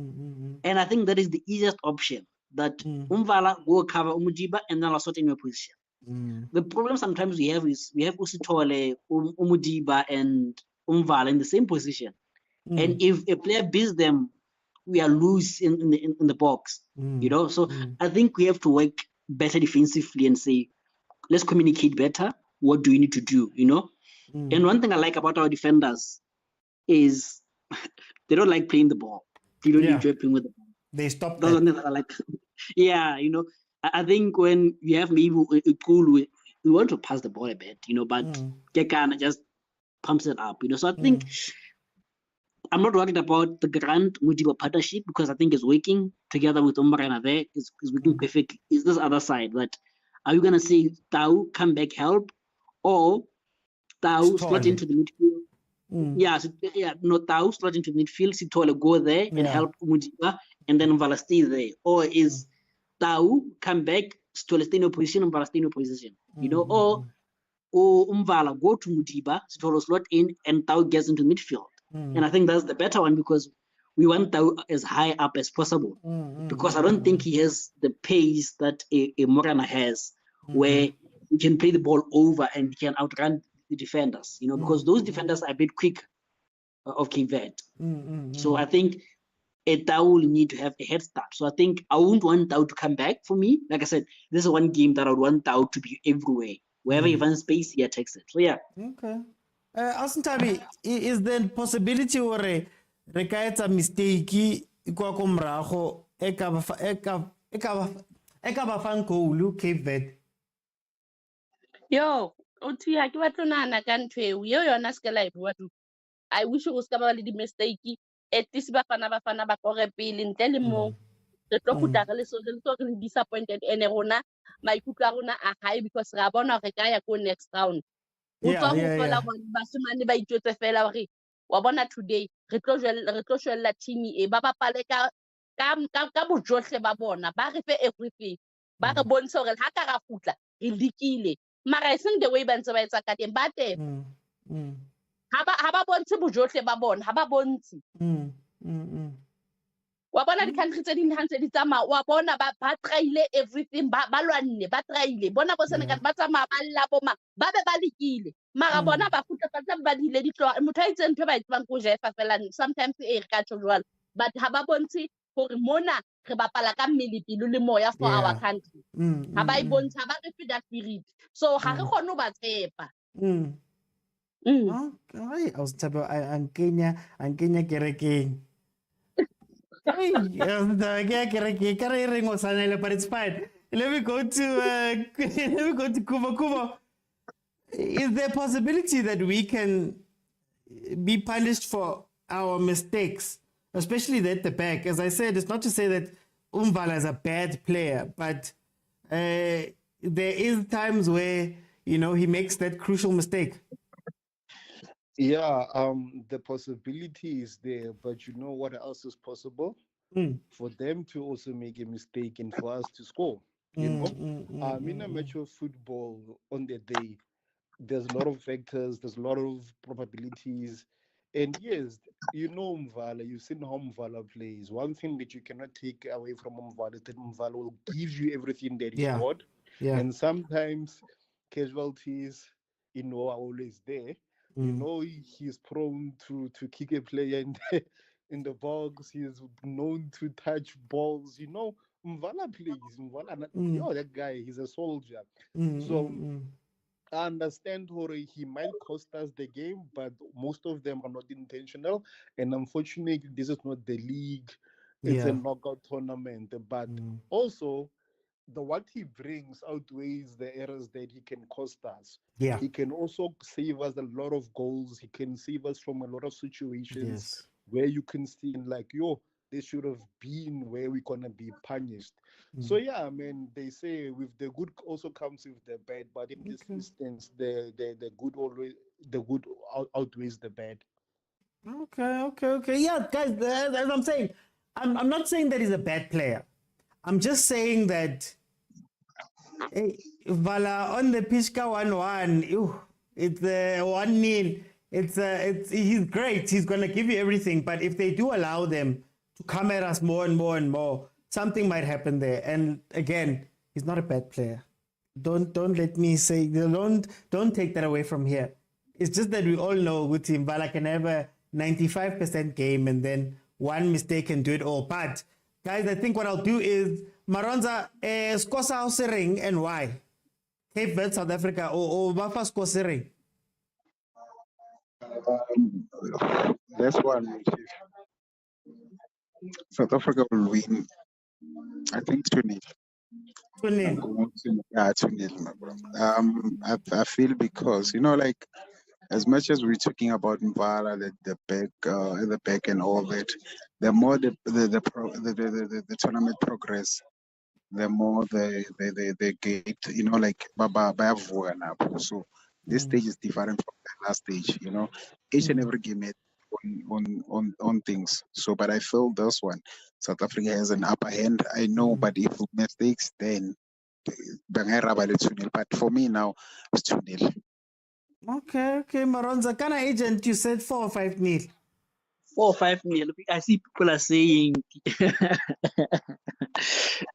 And I think that is the easiest option, that Umvala go cover Umudiba and then I'll sort in your position. The problem sometimes we have is we have Usitole, Umudiba, and Umvala in the same position. And if a player beats them, we are loose in the box, you know. So I think we have to work better defensively and say, let's communicate better. What do we need to do, you know? And one thing I like about our defenders is they don't like playing the ball. They don't enjoy playing with the ball. They stop That's one that. thing that I like. Yeah, you know, I think when you have maybe a goal, we want to pass the ball a bit, you know, but Kekana just pumps it up, you know. So I think I'm not worried about the Grant Mudiba partnership because I think it's working together with Umbrana there. It's working perfectly. It's this other side that are you gonna say Tau come back help or Tau slot into the midfield? No, Tau slot into midfield, Sitole go there and help Mudiba, and then Umvala stay there. Or is Tau come back, Sitole stay in opposition, Umvala stay in opposition, you know, or Umvala go to Mudiba, Sitole slot in, and Tau gets into midfield. And I think that's the better one because we want Tau as high up as possible. Because I don't think he has the pace that a Morana has, where he can play the ball over and he can outrun the defenders, you know, because those defenders are a bit quick of Cape Verde. So I think a Tau will need to have a head start. So I think I wouldn't want Tau to come back for me. Like I said, this is one game that I would want Tau to be everywhere. Wherever he finds space, he attacks it. So yeah. Okay. Asintabi, is there a possibility or re ka etsa mistake kwa ko morago e ka ba fang goal Cape Verde? Yo, uthi ha ke batla nana ka ntho eo yona se ke la e bua tu. I wish go ska ba le di mistake at least bafana ba kore pele ntle le mo re tlo khuta re le so re disappointed ene rona maikutlo a rona a high because ra bona re ka ya ko next round. Utlwa go fela bona basimane ba itjetse fela hore wa bona today re tlo shwella team e ba bapale ka bojohle ba bona ba re fe everything ba re bontsha hore ha ka ra futla re likile mara iseng the way ba ntse ba etsa ka teng ba te ha ba bontshe bojohle ba bona ha ba bontshe wa bona di-country tse ding ha ntse di tsamaya wa bona ba traile everything ba lwanne ba traile bona bo Senegal ba tsamaya ba lla boma ba be ba lekile mara bona ba futla ba tla ba dile ditloa motho a itseng ntho ba etsang ko jefa fela sometimes e re ka tjho jwalo but ha ba bontshe hore mona re bapala ka mmele pelo le moya for our country ha ba e bontsha ha ba re fe that spirit so ha re kgone ho ba tshepa Okay, I was type of Kenya kerekeng. Hey, but it's fine. Let me go to Kubo Kubo. Is there a possibility that we can be punished for our mistakes, especially at the back? As I said, it's not to say that Umbala is a bad player, but there is times where he makes that crucial mistake. Yeah, the possibility is there, but you know what else is possible? For them to also make a mistake and for us to score. In a match of football on the day, there's a lot of factors, there's a lot of probabilities. And yes, Mvala, you've seen how Mvala plays. One thing that you cannot take away from Mvala is that Mvala will give you everything that he's got. Yeah. And sometimes casualties, are always there. He's prone to kick a player in the box. He's known to touch balls. Mvala plays. Mvala, that guy, he's a soldier. So I understand he might cost us the game, but most of them are not intentional. And unfortunately, this is not the league. It's a knockout tournament. But also, what he brings outweighs the errors that he can cost us. Yeah. He can also save us a lot of goals. He can save us from a lot of situations Yes. where you can see like, yo, this should have been where we're gonna be punished. So Mm. yeah, I mean, they say with the good also comes with the bad, but in this Okay. instance, the good always the good outweighs the bad. Okay. Yeah, guys, as I'm saying, I'm not saying that he's a bad player. I'm just saying that hey, Vala on the pitch 1-1, it's 1-0. It's he's great. He's gonna give you everything. But if they do allow them to come at us more and more and more, something might happen there. And again, he's not a bad player. Don't let me say don't take that away from here. It's just that we all know with him Vala can have a 95% game and then one mistake can do it all. But guys, I think what I'll do is Maronza scosa house ring and why? Cape Verde, South Africa or Bafa scosa ring. That's one. South Africa will win. I think 2-0. 2-0. Yeah, 2-0, my bro. I feel because like as much as we're talking about Mvala, the back and all that, the more the tournament progress, the more they get, like bayavuka nabo. So this stage is different from the last stage, each and every game had on things. So but I feel this one, South Africa has an upper hand, I know, but if mistakes, then bangayiraba le 2-0. But for me now, it's 2-0. Okay, Maronza. Kana agent, you said 4 or 5-0. 4 or 5-0. I see people are saying,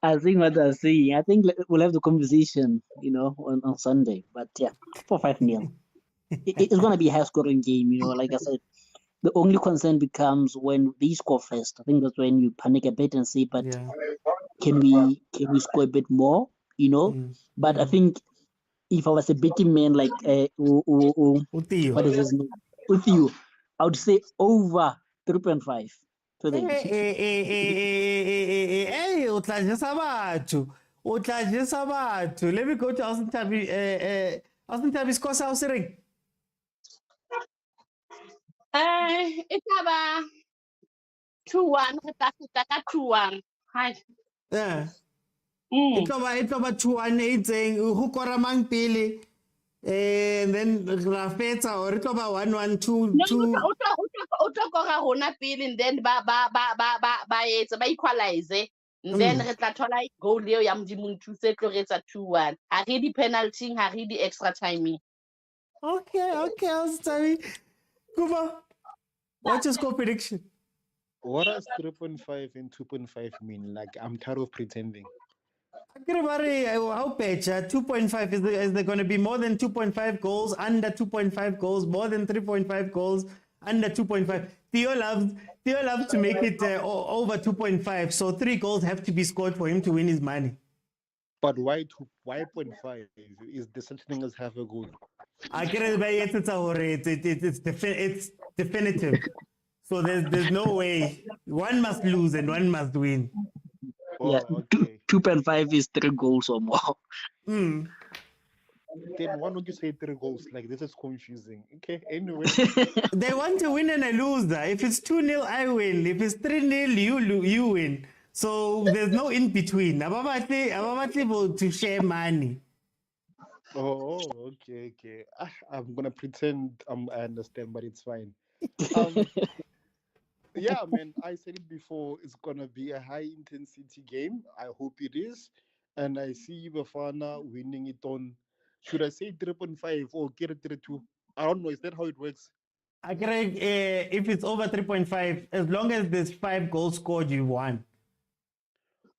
I think what they're saying. I think we'll have the conversation, on Sunday. But yeah, 4-5-0. It's going to be a high scoring game, like I said. The only concern becomes when they score first. I think that's when you panic a bit and say, but Yeah. can we score a bit more? But I think if I was a betting man like Utio. what is his name? With you, I would say over 3.5 today. Hey, utlajisa batho. Utlajisa batho. Let me go to Austin Tabi scosa house ring. E tla ba 2-1 re tla feta ka 2-1. Hai. Yeah. E tlo ba 2-1 e itseng go kora mang pele and then ra fetsa or e tlo ba 1-1 No, 2 o tlo kora rona pele and then ba etse ba equalize. And then re tla thola goal eo ya modimo nthuse tlo re etsa 2-1. Ha re di penalty, ha re di extra timing. Okay, Austin Tabi. Kuma, what's your score prediction? What does 3.5 and 2.5 mean? Like, I'm tired of pretending. How better 2.5 is there going to be more than 2.5 goals, under 2.5 goals, more than 3.5 goals, under 2.5? Theo loves to make it over 2.5, so 3 goals have to be scored for him to win his money. But why 0.5? Is there such thing as half a goal? It's definitive. So there's no way. One must lose and one must win. Oh, Yeah, okay. 2.5 is 3 goals or more. Then why don't you say 3 goals? Like, this is confusing. Okay, anyway. They want to win and I lose that. If it's 2-0, I win. If it's 3-0, you win. So there's no in between. Ababati to share money. Oh, okay. I'm gonna pretend I understand, but it's fine. Yeah, man, I said it before. It's gonna be a high intensity game. I hope it is, and I see Bafana winning it on. Should I say 3.5 or get it 3-2? I don't know. Is that how it works? If it's over 3.5, as long as there's 5 goals scored, you won.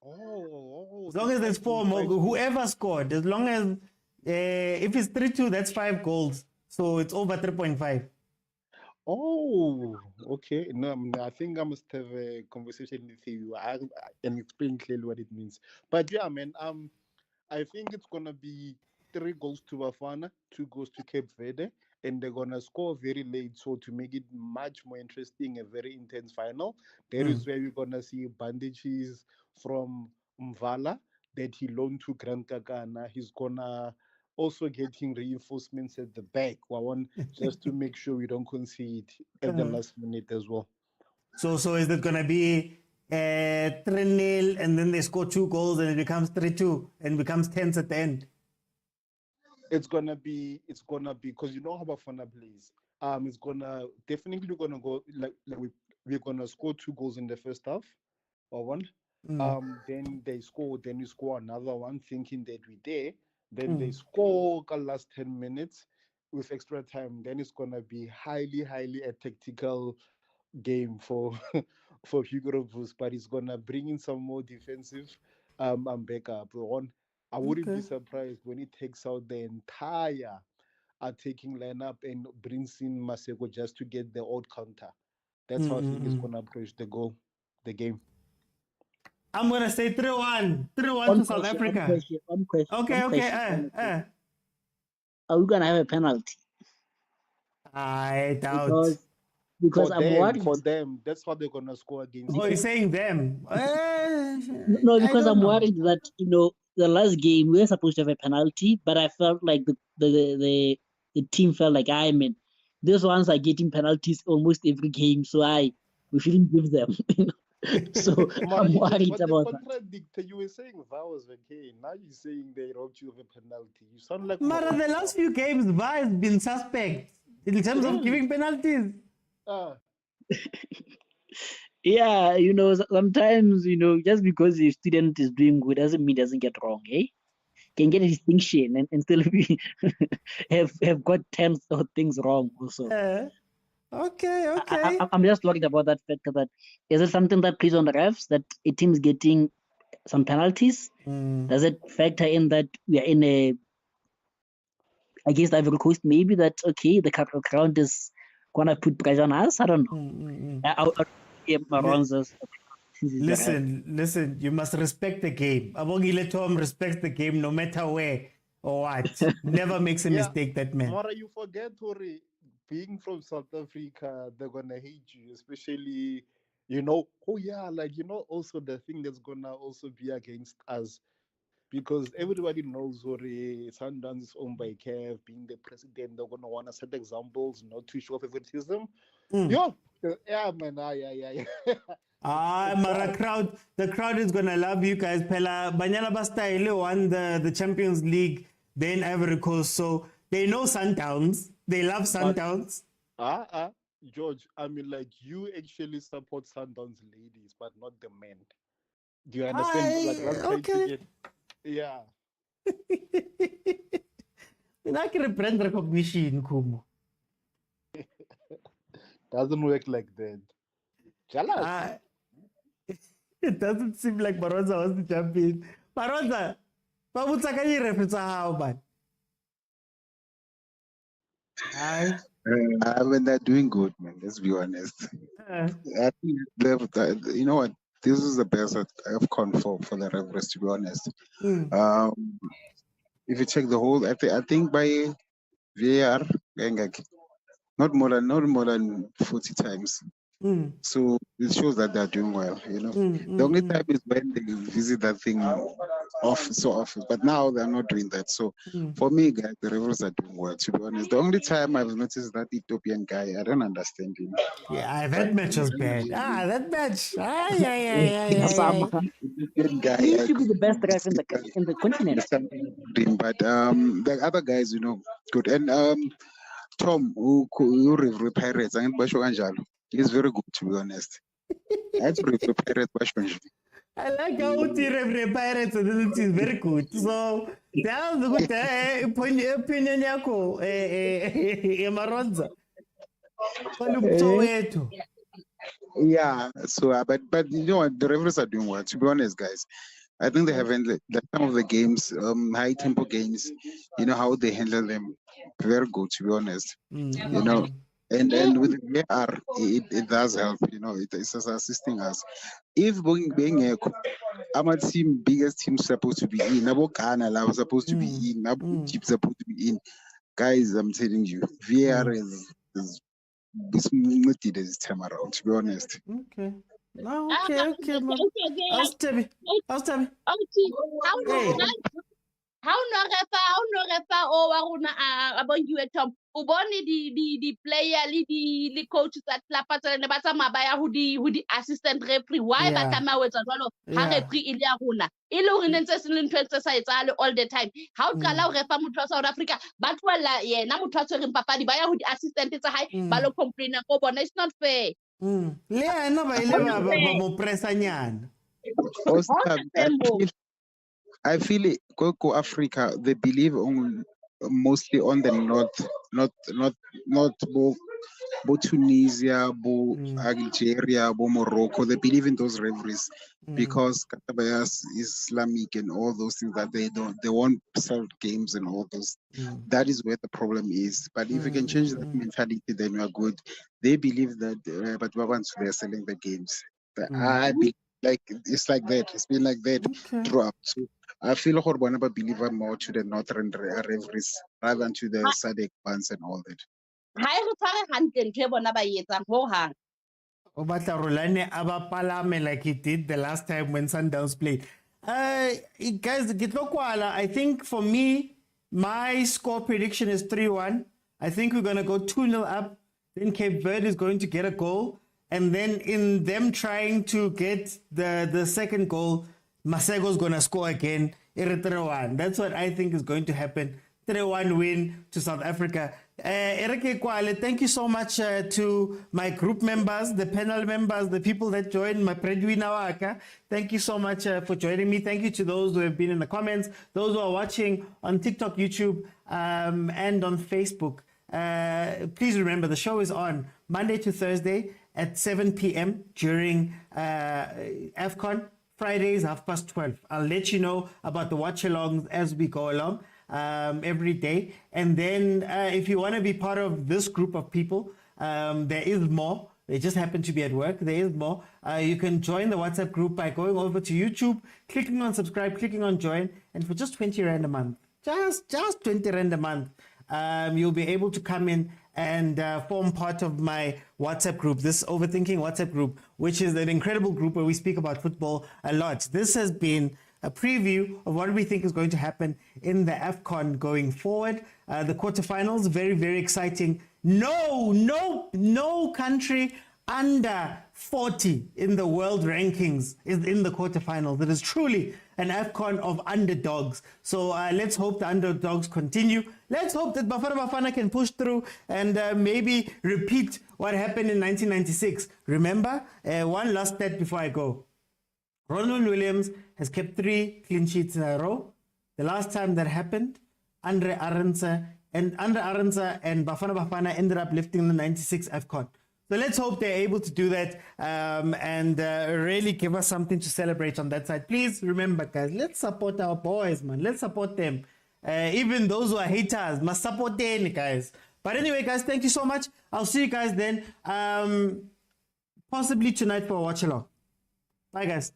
As long as there's 4 more, whoever scored, as long as if it's 3-2, that's 5 goals. So it's over 3.5. Oh, okay. No, I think I must have a conversation with you and explain clearly what it means. But yeah, man, I think it's gonna be 3 goals to Bafana, 2 goals to Cape Verde, and they're gonna score very late. So to make it much more interesting, a very intense final, that is where we're gonna see bandages from Mvala. that he loaned to Grand Kakana. He's gonna also getting reinforcements at the back. I want just to make sure we don't concede at the last minute as well. So is it gonna be 3-0 and then they score 2 goals and it becomes 3-2 and becomes tense at the end? It's gonna be because you know how Bafana plays. It's definitely gonna go like we're gonna score 2 goals in the first half or one. Then we score another one, thinking that we're there. Then they score the last 10 minutes with extra time. Then it's gonna be highly a tactical game for for Hugo Rovers, but it's gonna bring in some more defensive backup. I wouldn't be surprised when it takes out the entire attacking lineup and brings in Maseko just to get the odd counter. That's how I think it's gonna approach the game. I'm gonna say 3-1. 3-1 to South Africa. One question. Okay. Are we gonna have a penalty? I doubt. Because I'm worried. For them, that's how they're gonna score against. Oh, you're saying them? No, because I'm worried that the last game we were supposed to have a penalty, but I felt like the team felt like these ones are getting penalties almost every game, so we shouldn't give them. So I'm worried about that. You were saying VAR was okay. Now you're saying they robbed you of a penalty. You sound like. Mara, the last few games, VAR has been suspect in terms of giving penalties. Yeah, sometimes, just because a student is doing good doesn't mean he doesn't get wrong, eh? Can get a distinction and still be have got 10 things wrong also. Okay. I'm just worried about that factor. That is it something that plays on the refs that a team is getting some penalties? Does it factor in that we are in against Ivory Coast? Maybe that the crowd is gonna put pressure on us. I don't know. Listen. You must respect the game. Abogile Tom respects the game no matter where or what. Never makes a mistake, that man. Mara, you forget, Tori, being from South Africa, they're gonna hate you, especially, also the thing that's gonna also be against us, because everybody knows Ori Sundowns is owned by Kev, being the president, they're gonna wanna set examples, not to show favoritism. Yeah, man, yeah. Mara, the crowd is gonna love you guys. Pela Banyana Bastyle won the Champions League, then Ivory Coast, so they know Sundowns. They love Sundowns. George, I mean, like, you actually support Sundowns ladies, but not the men. Do you understand? Okay. Yeah. I can brand recognition, Kumu. Doesn't work like that. Jealous. It doesn't seem like Baronza was the champion. Baronza, Babutsa, can you reference how, man? When they're doing good, man, let's be honest. I think you know what? This is the best Afcon for the Rebels, to be honest. If you check the whole, I think by VAR, not more than 40 times. So it shows that they're doing well, The only time is when they visit that thing so often, but now they're not doing that. So for me, guys, the Rebels are doing well, to be honest. The only time I've noticed that Ethiopian guy, I don't understand him. Yeah, that match was bad. That match. Ethiopian guy. He used to be the best ref in the continent. But the other guys, good. And Tom, who review Pirates, and he's very good, to be honest. I review Pirates. I like how you review Pirates, and it is very good. So that's the good opinion yako, Maronza. Yeah, so but you know what, the Rebels are doing well, to be honest, guys. I think they have handled some of the games, high tempo games, how they handle them, very good, to be honest. And with VAR, it does help, it's just assisting us. If being I'm a team, biggest team supposed to be in, Nabo Ghana was supposed to be in, Nabo Jeep supposed to be in. Guys, I'm telling you, VAR is needed this time around, to be honest. Okay. No, okay, man. How's Debbie? How's Debbie? Hey. How no refa o wa rona a bongiwe Tom o bone di player le coach tsa tlapa tsa ne ba tsamaya ba ya ho di assistant referee why ba tsamaya ho etsa jwalo ha referee ile ya rona ile hore ne ntse se le ntho tse sa etsahale all the time ha o qala ho refa motho wa South Africa ba tloella yena motho a tshwereng papadi ba ya ho di assistant tsa hae ba lo complain ko bona it's not fair le yena ba ile ba mo pressa nyana. I feel go Africa, they believe on mostly on the not bo Tunisia, bo Algeria, bo Morocco. They believe in those referees because Katabayas Islamic and all those things that they won't sell games and all those. That is where the problem is. But if you can change that mentality, then you are good. They believe that, but once they're selling the games, I believe like it's like that. It's been like that throughout. So I feel like I believe more to the northern referees rather than to the SADC ones and all that. Ha re tshware hantle ntho e bona ba etsang ho hang. O batla Rolane a ba palame like he did the last time when Sundowns played. Guys, I think for me, my score prediction is 3-1. I think we're going to go 2-0 up. Then Cape Verde is going to get a goal. And then in them trying to get the second goal, Masego's going to score again. 3-1. That's what I think is going to happen. 3-1 win to South Africa. Erike Kwale, thank you so much to my group members, the panel members, the people that joined, my breadwinner waka. Thank you so much for joining me. Thank you to those who have been in the comments, those who are watching on TikTok, YouTube, and on Facebook. Please remember, the show is on Monday to Thursday at 7 p.m. during Afcon. Fridays, 12:30. I'll let you know about the watch-alongs as we go along every day. And then if you want to be part of this group of people, there is more. They just happen to be at work. There is more. You can join the WhatsApp group by going over to YouTube, clicking on subscribe, clicking on join, and for just 20 Rand a month, just 20 Rand a month, you'll be able to come in and form part of my WhatsApp group, this Overthinking WhatsApp group, which is an incredible group where we speak about football a lot. This has been a preview of what we think is going to happen in the Afcon going forward. The quarterfinals, very, very exciting. No country under 40 in the world rankings is in the quarterfinals. It is truly an Afcon of underdogs. So let's hope the underdogs continue. Let's hope that Bafana Bafana can push through and maybe repeat what happened in 1996. Remember, one last stat before I go. Ronald Williams has kept 3 clean sheets in a row. The last time that happened, Andre Arendse and Bafana Bafana ended up lifting the 96 Afcon. So let's hope they're able to do that and really give us something to celebrate on that side. Please remember, guys, let's support our boys, man. Let's support them. Even those who are haters must support them, guys. But anyway, guys, thank you so much. I'll see you guys then. Possibly tonight for a watch along. Bye, guys.